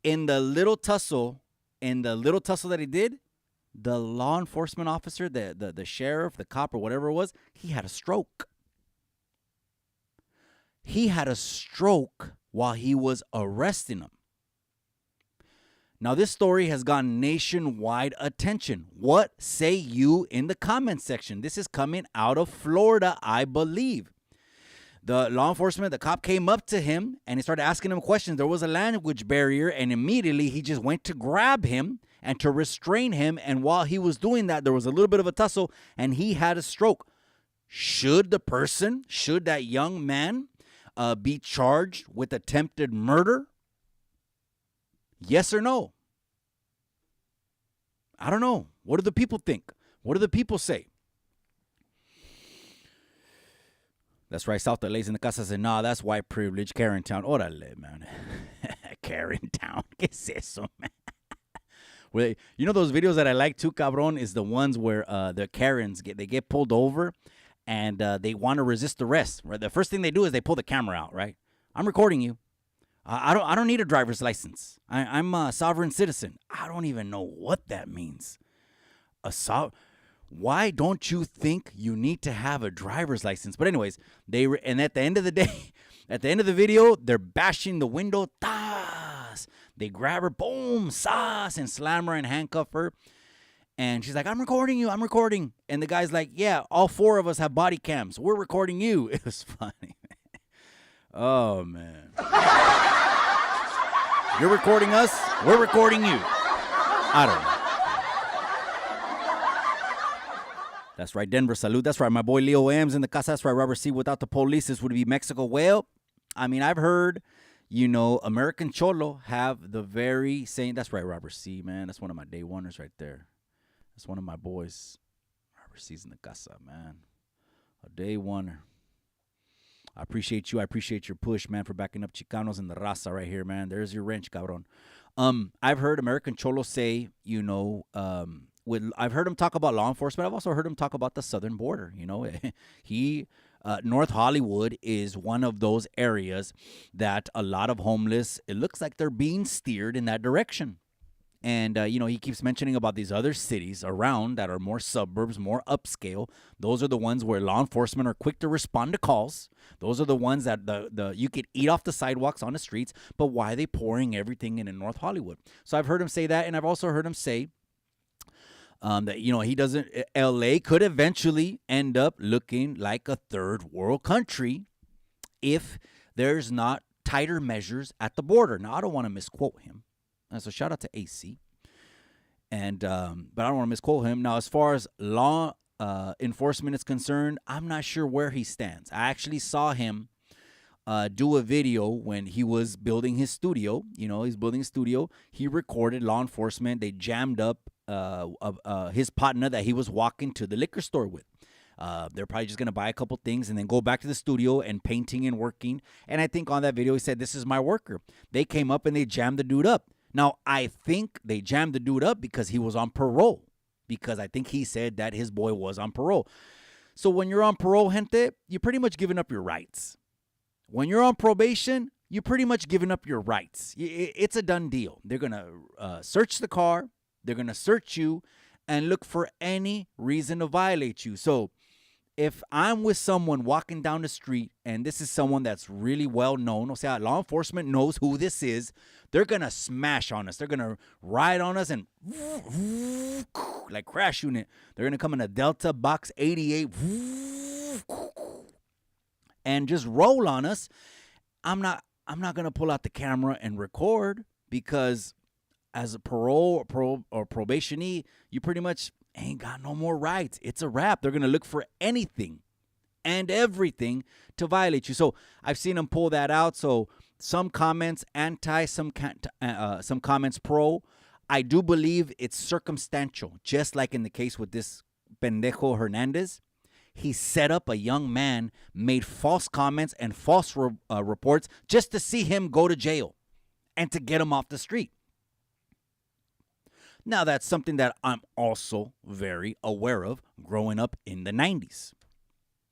In the little tussle that he did, the law enforcement officer, the sheriff, the cop or whatever it was, he had a stroke. He had a stroke while he was arresting him. Now, this story has gotten nationwide attention. What say you in the comment section? This is coming out of Florida, I believe. The law enforcement, the cop came up to him and he started asking him questions. There was a language barrier, and immediately he just went to grab him and to restrain him. And while he was doing that, there was a little bit of a tussle and he had a stroke. Should that young man be charged with attempted murder? Yes or no? I don't know. What do the people think? What do the people say? That's right. South LA's in the casa said, nah, that's white privilege. Karen Town. Órale, man. Karen Town. ¿Qué es eso, man? Well, you know those videos that I like too, cabron, is the ones where the Karens get pulled over and they want to resist arrest. Right? The first thing they do is they pull the camera out, right? I'm recording you. I don't need a driver's license. I'm a sovereign citizen. I don't even know what that means. Why don't you think you need to have a driver's license? But anyways, and at the end of the day, at the end of the video, they're bashing the window. Tas! They grab her, boom, sas, and slam her and handcuff her. And she's like, I'm recording you. And the guy's like, yeah, all four of us have body cams. We're recording you. It was funny. Oh, man. You're recording us. We're recording you. I don't know. That's right, Denver. Salute. That's right, my boy Leo M's in the casa. That's right, Robert C. Without the police, this would be Mexico. Well, I mean, I've heard, American Cholo have the very same. That's right, Robert C., man. That's one of my day oneers right there. That's one of my boys. Robert C's in the casa, man. A day oneer. I appreciate you. I appreciate your push, man, for backing up Chicanos in the raza right here, man. There's your wrench, cabron. I've heard American Cholo say, I've heard him talk about law enforcement. I've also heard him talk about the southern border. North Hollywood is one of those areas that a lot of homeless, it looks like they're being steered in that direction. And, he keeps mentioning about these other cities around that are more suburbs, more upscale. Those are the ones where law enforcement are quick to respond to calls. Those are the ones that you could eat off the sidewalks on the streets. But why are they pouring everything in North Hollywood? So I've heard him say that, and I've also heard him say that, he doesn't, LA could eventually end up looking like a third world country if there's not tighter measures at the border. Now, I don't want to misquote him. So shout out to AC. But I don't want to misquote him. Now, as far as law enforcement is concerned, I'm not sure where he stands. I actually saw him do a video when he was building his studio. He's building a studio. He recorded law enforcement. They jammed up his partner that he was walking to the liquor store with. They're probably just going to buy a couple things and then go back to the studio and painting and working. And I think on that video, he said, this is my worker. They came up and they jammed the dude up. Now, I think they jammed the dude up because he was on parole. Because I think he said that his boy was on parole. So when you're on parole, gente, you're pretty much giving up your rights. When you're on probation, you're pretty much giving up your rights. It's a done deal. They're going to search the car. They're going to search you and look for any reason to violate you. So if I'm with someone walking down the street and this is someone that's really well known, law enforcement knows who this is, they're going to smash on us. They're going to ride on us and like crash unit. They're going to come in a Delta Box 88 and just roll on us. I'm not going to pull out the camera and record because as a parole or probationee, you pretty much ain't got no more rights. It's a wrap. They're going to look for anything and everything to violate you. So I've seen them pull that out. So some comments anti, some comments pro. I do believe it's circumstantial, just like in the case with this pendejo Hernandez. He set up a young man, made false comments and false reports just to see him go to jail and to get him off the street. Now, that's something that I'm also very aware of growing up in the 90s.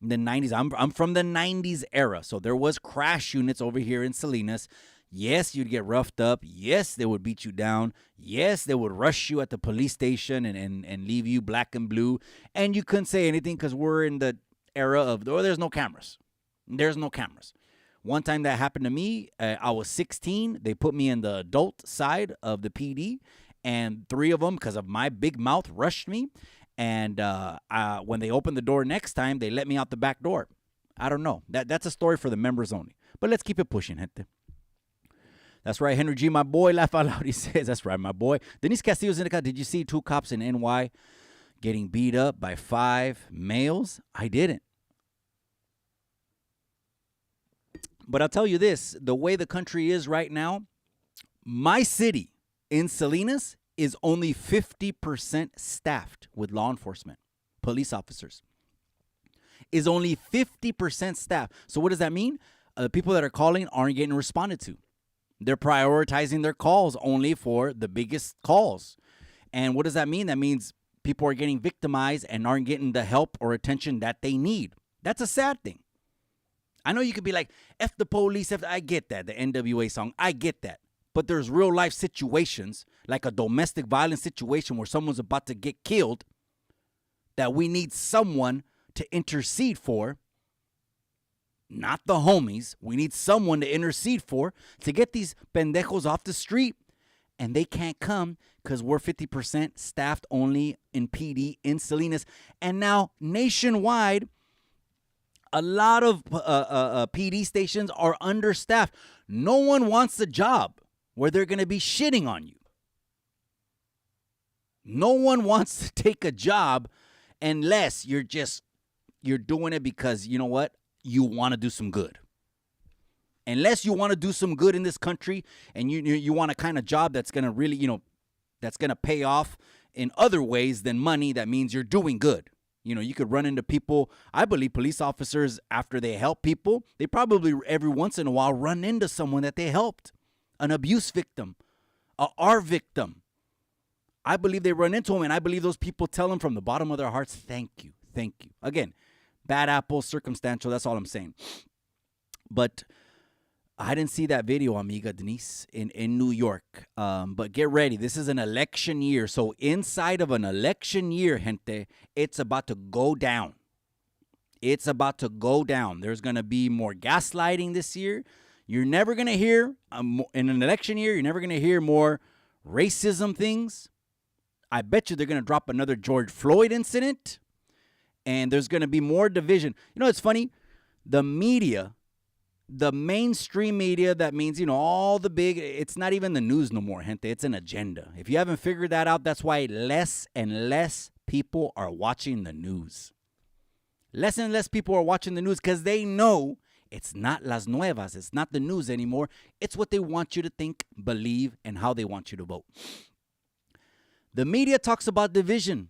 In the 90s, I'm from the 90s era, so there was crash units over here in Salinas. Yes, you'd get roughed up. Yes, they would beat you down. Yes, they would rush you at the police station and leave you black and blue. And you couldn't say anything because we're in the era of, there's no cameras. There's no cameras. One time that happened to me, I was 16. They put me in the adult side of the PD. And 3 of them, because of my big mouth, rushed me. And when they opened the door next time, they let me out the back door. I don't know. That's a story for the members only. But let's keep it pushing, gente. That's right, Henry G, my boy. Laugh out loud, he says. That's right, my boy. Denise Castillo's in the car. Did you see 2 cops in NY getting beat up by 5 males? I didn't. But I'll tell you this. The way the country is right now, my city in Salinas is only 50% staffed with law enforcement, police officers. Is only 50% staffed. So what does that mean? The people that are calling aren't getting responded to. They're prioritizing their calls only for the biggest calls. And what does that mean? That means people are getting victimized and aren't getting the help or attention that they need. That's a sad thing. I know you could be like, F the police. I get that, the NWA song. I get that. But there's real life situations, like a domestic violence situation where someone's about to get killed, that we need someone to intercede for. Not the homies. We need someone to intercede for to get these pendejos off the street. And they can't come because we're 50% staffed only in PD in Salinas. And now nationwide, a lot of PD stations are understaffed. No one wants a job where they're going to be shitting on you. No one wants to take a job unless you're doing it because, you know what? You want to do some good. Unless you want to do some good in this country and you want a kind of job that's going to really, that's going to pay off in other ways than money, that means you're doing good. You could run into people. I believe police officers, after they help people, they probably every once in a while run into someone that they helped. An abuse victim, a R victim. I believe they run into them, and I believe those people tell them from the bottom of their hearts, thank you, thank you. Again, bad apple, circumstantial, that's all I'm saying. But I didn't see that video, amiga Denise, in New York. But get ready. This is an election year. So inside of an election year, gente, it's about to go down. It's about to go down. There's going to be more gaslighting this year. You're never going to hear, in an election year, you're never going to hear more racism things. I bet you they're going to drop another George Floyd incident. And there's going to be more division. It's funny. The media, the mainstream media, that means, all the big, it's not even the news no more, gente. It's an agenda. If you haven't figured that out, that's why less and less people are watching the news. Less and less people are watching the news because they know it's not las nuevas. It's not the news anymore. It's what they want you to think, believe, and how they want you to vote. The media talks about division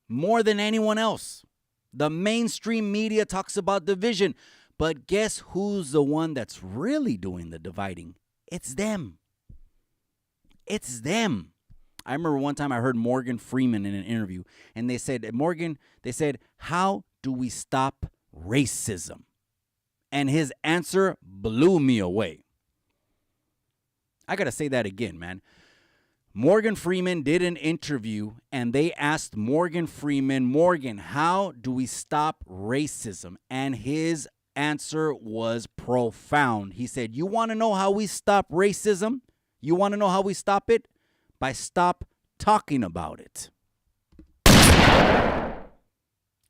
more than anyone else. The mainstream media talks about division. But guess who's the one that's really doing the dividing? It's them. It's them. I remember one time I heard Morgan Freeman in an interview, and they said, how do we stop racism? And his answer blew me away. I got to say that again, man. Morgan Freeman did an interview, and they asked Morgan Freeman, Morgan, how do we stop racism? And his answer was profound. He said, you want to know how we stop racism? You want to know how we stop it? By stop talking about it.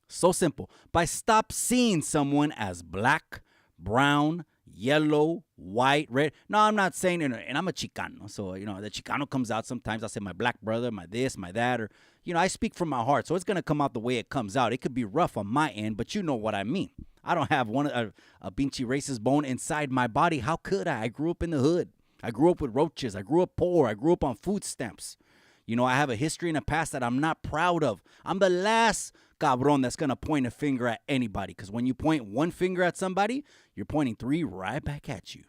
So simple. By stop seeing someone as black, brown, yellow, white, red. No, I'm not saying, and I'm a Chicano. So, the Chicano comes out sometimes. I say my black brother, my this, my that, or, I speak from my heart. So it's going to come out the way it comes out. It could be rough on my end, but you know what I mean. I don't have a pinchy racist bone inside my body. How could I? I grew up in the hood. I grew up with roaches. I grew up poor. I grew up on food stamps. I have a history and a past that I'm not proud of. I'm the last cabron that's going to point a finger at anybody. Because when you point one finger at somebody, you're pointing three right back at you.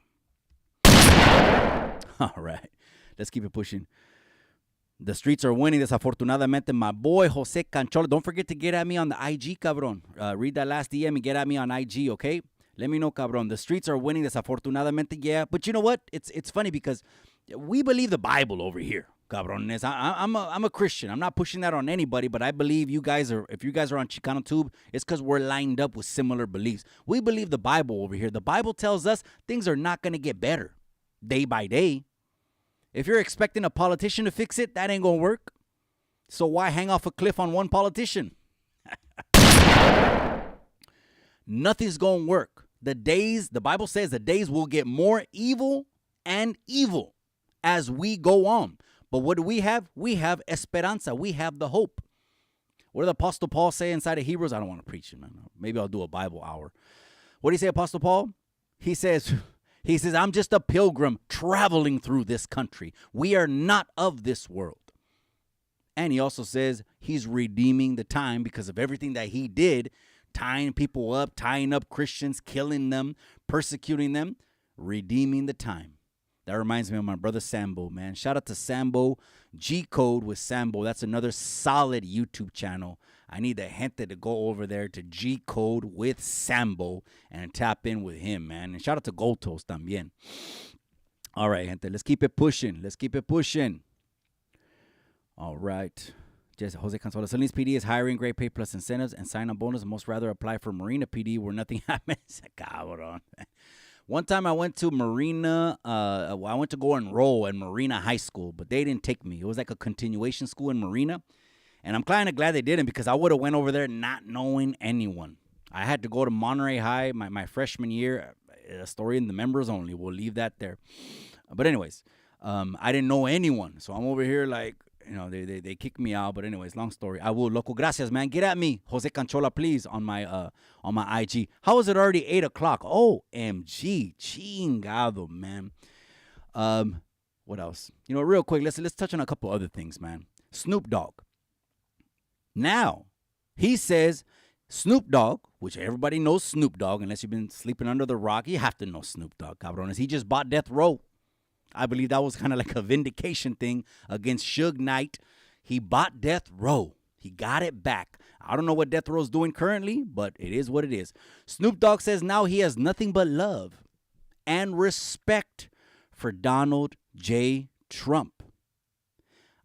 All right. Let's keep it pushing. The streets are winning, desafortunadamente. My boy, Jose Canchola. Don't forget to get at me on the IG, cabron. Read that last DM and get at me on IG, okay? Let me know, cabron. The streets are winning, desafortunadamente, yeah. But you know what? It's funny because we believe the Bible over here, cabrones. I'm a Christian. I'm not pushing that on anybody, but I believe if you guys are on ChicanoTube, it's because we're lined up with similar beliefs. We believe the Bible over here. The Bible tells us things are not going to get better day by day. If you're expecting a politician to fix it, that ain't going to work. So why hang off a cliff on one politician? Nothing's going to work. The Bible says the days will get more evil and evil as we go on. But what do we have? We have esperanza. We have the hope. What did the Apostle Paul say inside of Hebrews? I don't want to preach it, man. Maybe I'll do a Bible hour. What did he say, Apostle Paul? He says, I'm just a pilgrim traveling through this country. We are not of this world. And he also says he's redeeming the time because of everything that he did, tying people up, tying up Christians, killing them, persecuting them, redeeming the time. That reminds me of my brother Sambo, man. Shout out to Sambo. G-Code with Sambo. That's another solid YouTube channel. I need the gente to go over there to G-Code with Sambo and tap in with him, man. And shout out to Gold Toast también. All right, gente. Let's keep it pushing. All right. Jose Consola. Salinas PD is hiring, great pay plus incentives and sign-on bonus. Most rather apply for Marina PD where nothing happens. Cabrón. One time I went to Marina. I went to go enroll at Marina High School, but they didn't take me. It was like a continuation school in Marina. And I'm kind of glad they didn't because I would have went over there not knowing anyone. I had to go to Monterey High my freshman year. A story in the members only. We'll leave that there. But anyways, I didn't know anyone. So I'm over here like, they kicked me out. But anyways, long story. I will. Loco, gracias, man. Get at me, Jose Canchola, please, on my IG. How is it already 8 o'clock? OMG. Chingado, man. What else? Real quick, let's touch on a couple other things, man. Snoop Dogg. Now, he says Snoop Dogg, which everybody knows Snoop Dogg, unless you've been sleeping under the rock, you have to know Snoop Dogg, cabrones. He just bought Death Row. I believe that was kind of like a vindication thing against Suge Knight. He bought Death Row. He got it back. I don't know what Death Row's doing currently, but it is what it is. Snoop Dogg says now he has nothing but love and respect for Donald J. Trump.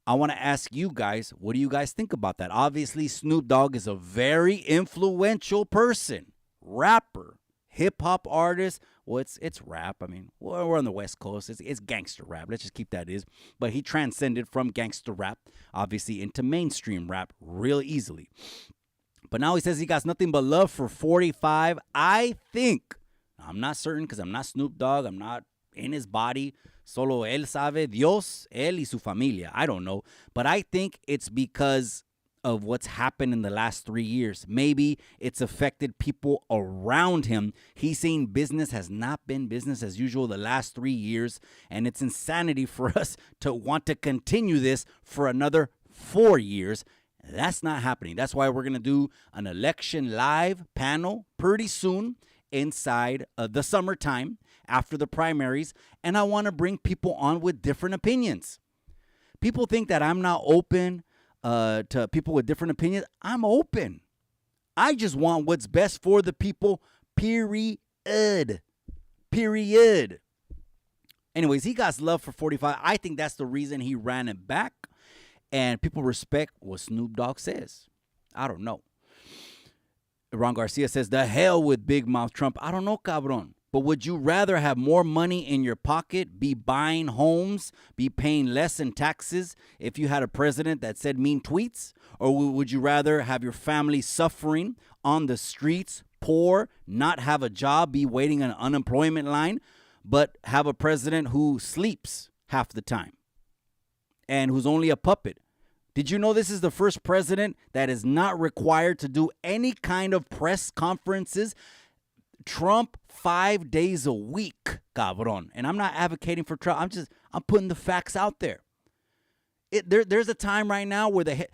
I want to ask you guys, what do you guys think about that? Obviously, Snoop Dogg is a very influential person, rapper, hip-hop artist. Well, it's rap. I mean, we're on the West Coast. It's gangster rap. Let's just keep that is. But he transcended from gangster rap, obviously, into mainstream rap real easily. But now he says he got nothing but love for 45. I think, I'm not certain because I'm not Snoop Dogg. I'm not in his body. Solo él sabe, Dios, él y su familia. I don't know. But I think it's because of what's happened in the last 3 years. Maybe it's affected people around him. He's saying business has not been business as usual the last 3 years. And it's insanity for us to want to continue this for another 4 years. That's not happening. That's why we're going to do an election live panel pretty soon inside the summertime after the primaries. And I want to bring people on with different opinions. People think that I'm not open to people with different opinions. I'm open. I just want what's best for the people, period. Anyways, he got love for 45. I think that's the reason he ran it back. And people respect what Snoop Dogg says. I don't know. Ron Garcia says, the hell with Big Mouth Trump. I don't know, cabron. But would you rather have more money in your pocket, be buying homes, be paying less in taxes if you had a president that said mean tweets? Or would you rather have your family suffering on the streets, poor, not have a job, be waiting on an unemployment line, but have a president who sleeps half the time and who's only a puppet. Did you know this is the first president that is not required to do any kind of press conferences? Trump 5 days a week, cabrón. And I'm not advocating for Trump. I'm putting the facts out there. There's a time right now where the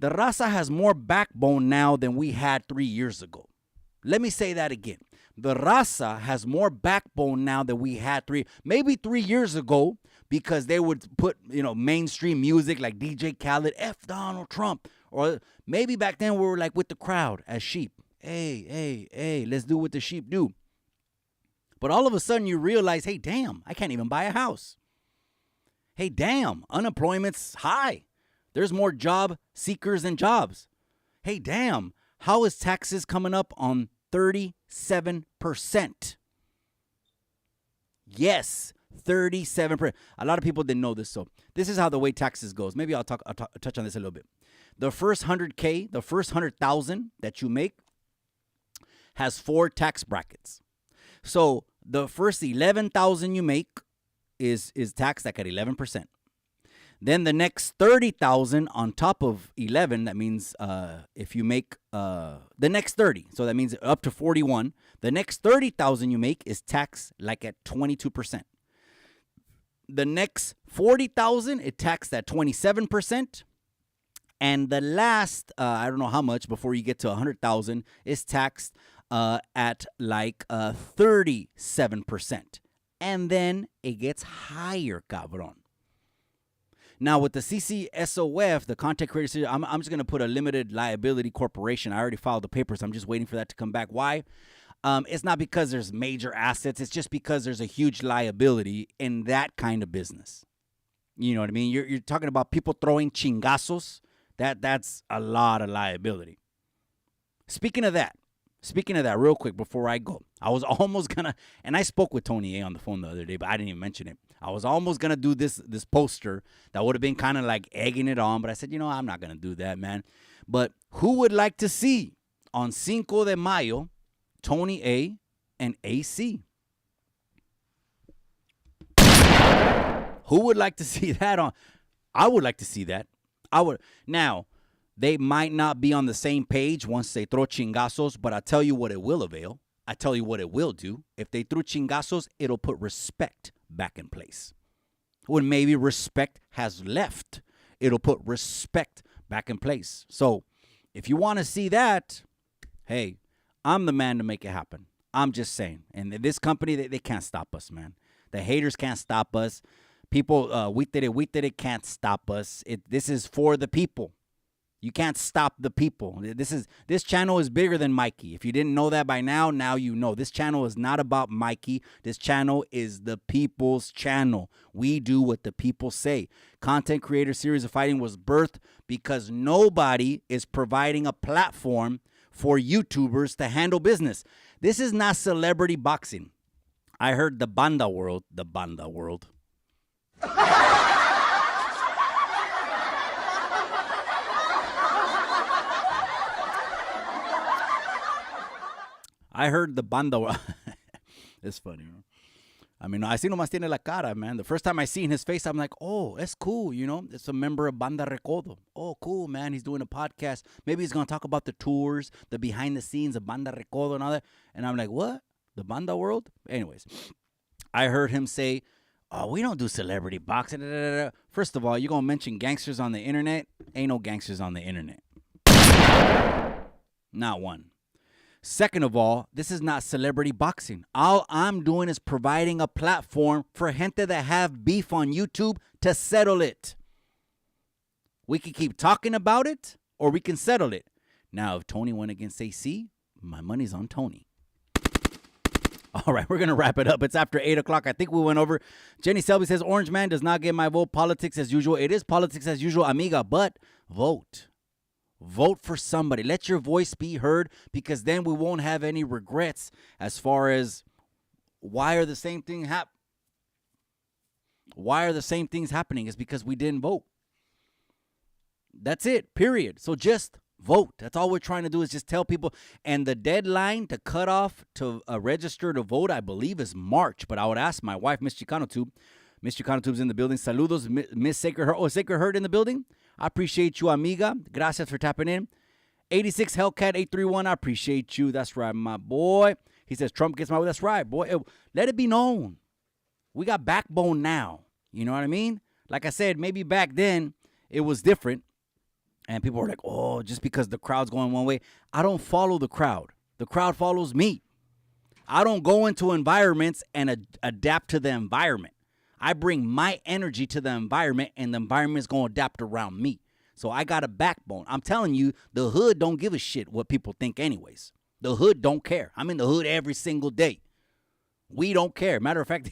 raza has more backbone now than we had 3 years ago. Let me say that again. The raza has more backbone now than we had maybe 3 years ago, because they would put, mainstream music like DJ Khaled, F Donald Trump. Or maybe back then we were like with the crowd as sheep. Hey, let's do what the sheep do. But all of a sudden you realize, hey, damn, I can't even buy a house. Hey, damn, unemployment's high. There's more job seekers than jobs. Hey, damn, how is taxes coming up on 37%? Yes, 37%. A lot of people didn't know this, so this is how the way taxes goes. Maybe I'll touch on this a little bit. The first 100K, the first 100,000 that you make has 4 tax brackets. So the first 11,000 you make is taxed like at 11%. Then the next 30,000 on top of 11, that means if you make the next 30, so that means up to 41. The next 30,000 you make is taxed like at 22%. The next 40,000, it taxed at 27%. And the last, I don't know how much before you get to 100,000, is taxed at like 37%. And then it gets higher, cabrón. Now, with the CCSOF, the Content Creator Series, I'm just going to put a limited liability corporation. I already filed the papers. I'm just waiting for that to come back. Why? It's not because there's major assets. It's just because there's a huge liability in that kind of business. You know what I mean? You're talking about people throwing chingazos. That's a lot of liability. Speaking of that, real quick before I go, I was almost going to, and I spoke with Tony A on the phone the other day, but I didn't even mention it. I was almost going to do this poster that would have been kind of like egging it on, but I said, I'm not going to do that, man. But who would like to see on Cinco de Mayo, Tony A and AC? Who would like to see that on? I would like to see that. I would. Now, they might not be on the same page once they throw chingazos, but I tell you what it will avail. I tell you what it will do. If they threw chingazos, it'll put respect back in place. When maybe respect has left, it'll put respect back in place. So if you want to see that, hey, I'm the man to make it happen. I'm just saying. And this company, they can't stop us, man. The haters can't stop us. People, we did it, can't stop us. This is for the people. You can't stop the people. This channel is bigger than Mikey. If you didn't know that by now, now you know. This channel is not about Mikey. This channel is the people's channel. We do what the people say. Content Creator Series of Fighting was birthed because nobody is providing a platform for YouTubers to handle business. This is not celebrity boxing. I heard the banda world. I heard the banda. It's funny. I mean, así nomás tiene la cara, man. The first time I seen his face, I'm like, oh, it's cool, It's a member of Banda Recodo. Oh, cool, man. He's doing a podcast. Maybe he's going to talk about the tours, the behind the scenes of Banda Recodo and all that. And I'm like, what? The Banda world? Anyways, I heard him say, oh, we don't do celebrity boxing. Da, da, da. First of all, you're going to mention gangsters on the internet? Ain't no gangsters on the internet. Not one. Second of all, this is not celebrity boxing. All I'm doing is providing a platform for gente that have beef on YouTube to settle it. We can keep talking about it or we can settle it. Now, if Tony went against AC, my money's on Tony. All right, we're going to wrap it up. It's after 8 o'clock. I think we went over. Jenny Selby says, Orange Man does not get my vote. Politics as usual. It is politics as usual, amiga, but vote. Vote for somebody. Let your voice be heard, because then we won't have any regrets as far as why are the same things happening. It's because we didn't vote. That's it, period. So just Vote. That's all we're trying to do is just tell people. And the deadline to cut off to register to vote, I believe, is March. But I would ask my wife, Miss ChicanoTube. Miss ChicanoTube's in the building. Saludos, Miss Sacred Heart. Oh, Sacred Heart in the building. I appreciate you, amiga. Gracias for tapping in. 86 Hellcat 831. I appreciate you. That's right, my boy. He says Trump gets my way. That's right, boy. Let it be known. We got backbone now. You know what I mean? Like I said, maybe back then it was different. And people were like, oh, just because the crowd's going one way. I don't follow the crowd. The crowd follows me. I don't go into environments and adapt to the environment. I bring my energy to the environment, and the environment's going to adapt around me. So I got a backbone. I'm telling you, the hood don't give a shit what people think anyways. The hood don't care. I'm in the hood every single day. We don't care. Matter of fact,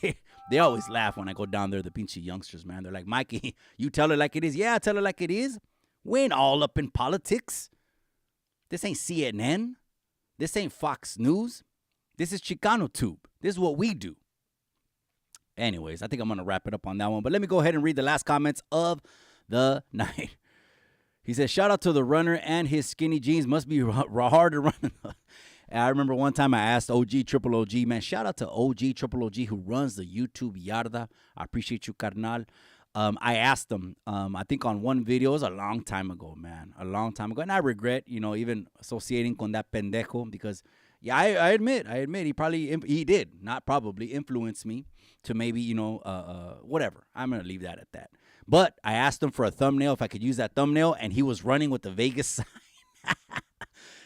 they always laugh when I go down there, the pinchy youngsters, man. They're like, Mikey, you tell it like it is. Yeah, I tell it like it is. We ain't all up in politics. This ain't CNN. This ain't Fox News. This is ChicanoTube. This is what we do. Anyways, I think I'm going to wrap it up on that one. But let me go ahead and read the last comments of the night. He says, shout out to the runner and his skinny jeans. Must be hard to run. And I remember one time I asked OG Triple OG, man, shout out to OG Triple OG who runs the YouTube Yarda. I appreciate you, carnal. I asked him, I think on one video, it was a long time ago, man, a long time ago. And I regret, even associating con that pendejo because, yeah, I admit, he did, not probably, influence me to maybe, whatever. I'm going to leave that at that. But I asked him for a thumbnail, if I could use that thumbnail, and he was running with the Vegas sign.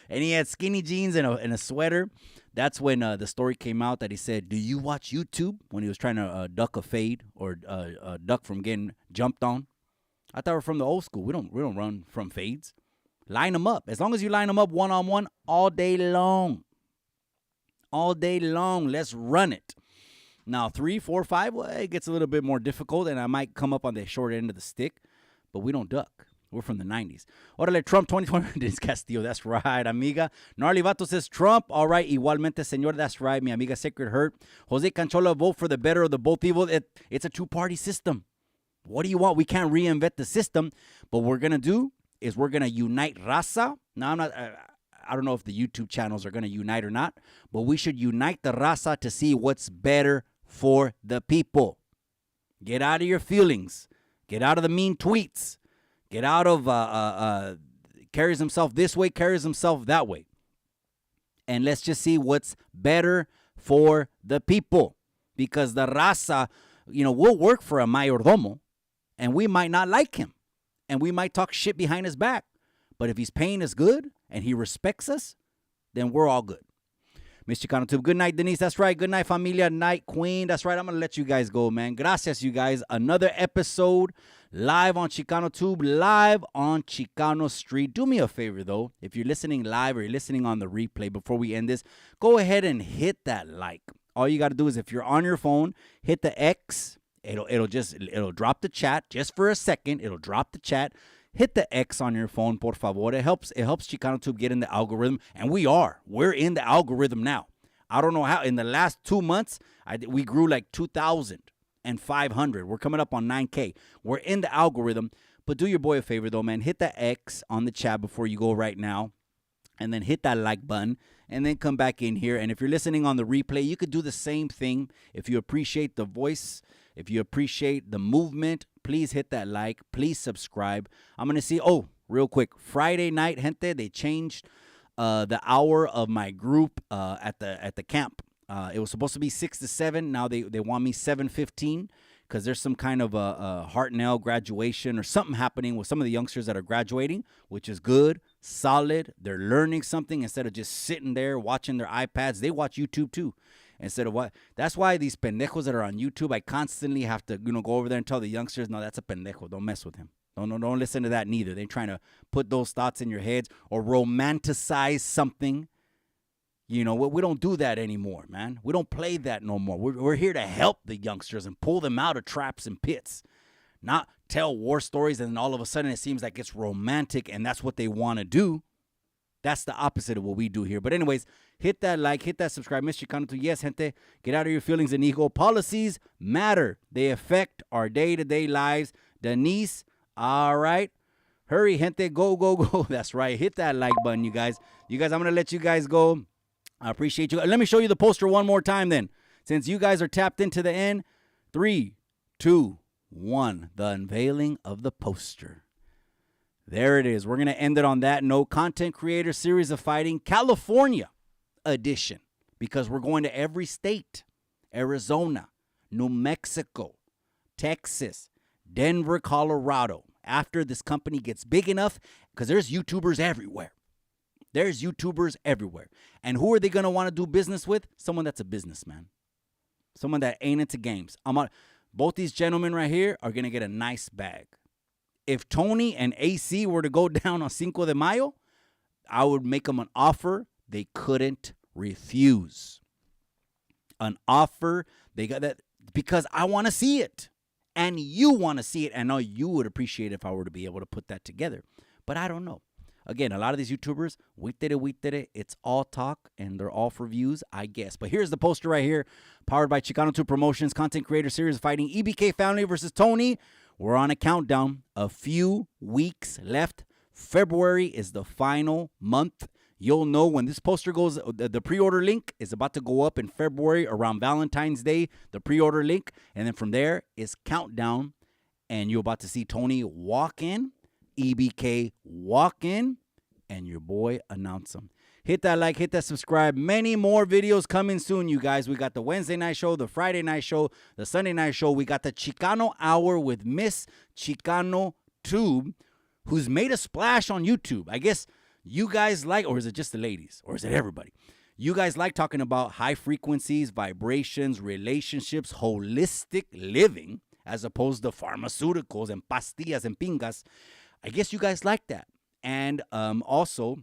And he had skinny jeans and a sweater. That's when the story came out that he said, do you watch YouTube? When he was trying to duck a fade or duck from getting jumped on. I thought we're from the old school. We don't run from fades. Line them up. As long as you line them up one-on-one all day long. All day long. Let's run it. Now, 3, 4, 5, well, it gets a little bit more difficult, and I might come up on the short end of the stick, but we don't duck. We're from the 90s. Orale, Trump 2020. This Castillo. That's right, amiga. Gnarly Vato says Trump. All right. Igualmente, señor. That's right. Mi amiga Sacred Heart. Jose Canchola, vote for the better of the both evil. It's a two-party system. What do you want? We can't reinvent the system. But what we're going to do is we're going to unite raza. Now, I don't know if the YouTube channels are going to unite or not. But we should unite the raza to see what's better for the people. Get out of your feelings. Get out of the mean tweets. Get out of carries himself this way, carries himself that way. And let's just see what's better for the people. Because the raza, will work for a mayordomo, and we might not like him. And we might talk shit behind his back. But if he's paying us good and he respects us, then we're all good. Miss ChicanoTube, good night, Denise. That's right. Good night, familia. Night, Queen. That's right. I'm going to let you guys go, man. Gracias, you guys. Another episode live on ChicanoTube, live on Chicano Street. Do me a favor, though. If you're listening live or you're listening on the replay before we end this, go ahead and hit that like. All you got to do is if you're on your phone, hit the X. It'll drop the chat just for a second. It'll drop the chat. Hit the X on your phone, por favor. It helps ChicanoTube get in the algorithm, and we're in the algorithm now. I don't know how. In the last 2 months, we grew like 2,500. We're coming up on 9K. We're in the algorithm, but do your boy a favor though, man. Hit the X on the chat before you go right now, and then hit that like button, and then come back in here. And if you're listening on the replay, you could do the same thing. If you appreciate the voice, if you appreciate the movement, please hit that like. Please subscribe. I'm going to see, real quick, Friday night, gente, they changed the hour of my group at the camp. It was supposed to be 6 to 7. Now they want me 7:15 because there's some kind of a Hartnell graduation or something happening with some of the youngsters that are graduating, which is good, solid. They're learning something instead of just sitting there watching their iPads. They watch YouTube too. Instead of what? That's why these pendejos that are on YouTube, I constantly have to, go over there and tell the youngsters, no, that's a pendejo. Don't mess with him. Don't listen to that neither. They're trying to put those thoughts in your heads or romanticize something. We don't do that anymore, man. We don't play that no more. We're here to help the youngsters and pull them out of traps and pits. Not tell war stories and then all of a sudden it seems like it's romantic and that's what they want to do. That's the opposite of what we do here. But anyways, hit that like, hit that subscribe. Miss ChicanoTube. Yes, gente, get out of your feelings and ego. Policies matter. They affect our day-to-day lives. Denise, all right. Hurry, gente. Go, go, go. That's right. Hit that like button, you guys. You guys, I'm going to let you guys go. I appreciate you. Let me show you the poster one more time then. Since you guys are tapped into the end. 3, 2, 1. The unveiling of the poster. There it is. We're going to end it on that note. Content Creator Series of Fighting, California edition. Because we're going to every state. Arizona, New Mexico, Texas, Denver, Colorado. After this company gets big enough, because there's YouTubers everywhere. There's YouTubers everywhere. And who are they going to want to do business with? Someone that's a businessman. Someone that ain't into games. Both these gentlemen right here are going to get a nice bag. If Tony and AC were to go down on Cinco de Mayo, I would make them an offer they couldn't refuse. An offer they got that because I want to see it. And you want to see it. And I know you would appreciate it if I were to be able to put that together. But I don't know. Again, a lot of these YouTubers, we did it. It's all talk, and they're all for views, I guess. But here's the poster right here, powered by ChicanoTube Promotions, Content Creator Series of Fighting, EBK Family versus Tony. We're on a countdown. A few weeks left. February is the final month. You'll know when this poster goes, the pre-order link is about to go up in February around Valentine's Day, the pre-order link. And then from there is countdown, and you're about to see Tony walk in. EBK walk in, and your boy announce them. Hit that like, hit that subscribe. Many more videos coming soon, you guys. We got the Wednesday night show, the Friday night show, the Sunday night show. We got the Chicano Hour with Miss ChicanoTube, who's made a splash on YouTube. I guess you guys like, or is it just the ladies? Or is it everybody? You guys like talking about high frequencies, vibrations, relationships, holistic living, as opposed to pharmaceuticals and pastillas and pingas. I guess you guys like that. And also,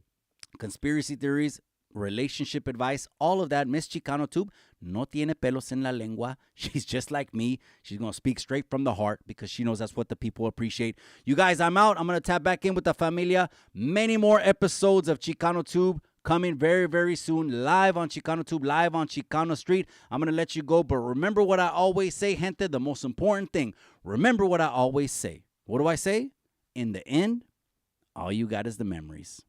conspiracy theories, relationship advice, all of that. Miss ChicanoTube no tiene pelos en la lengua. She's just like me. She's going to speak straight from the heart because she knows that's what the people appreciate. You guys, I'm out. I'm going to tap back in with the familia. Many more episodes of ChicanoTube coming very, very soon. Live on ChicanoTube, live on Chicano Street. I'm going to let you go. But remember what I always say, gente, the most important thing. Remember what I always say. What do I say? In the end, all you got is the memories.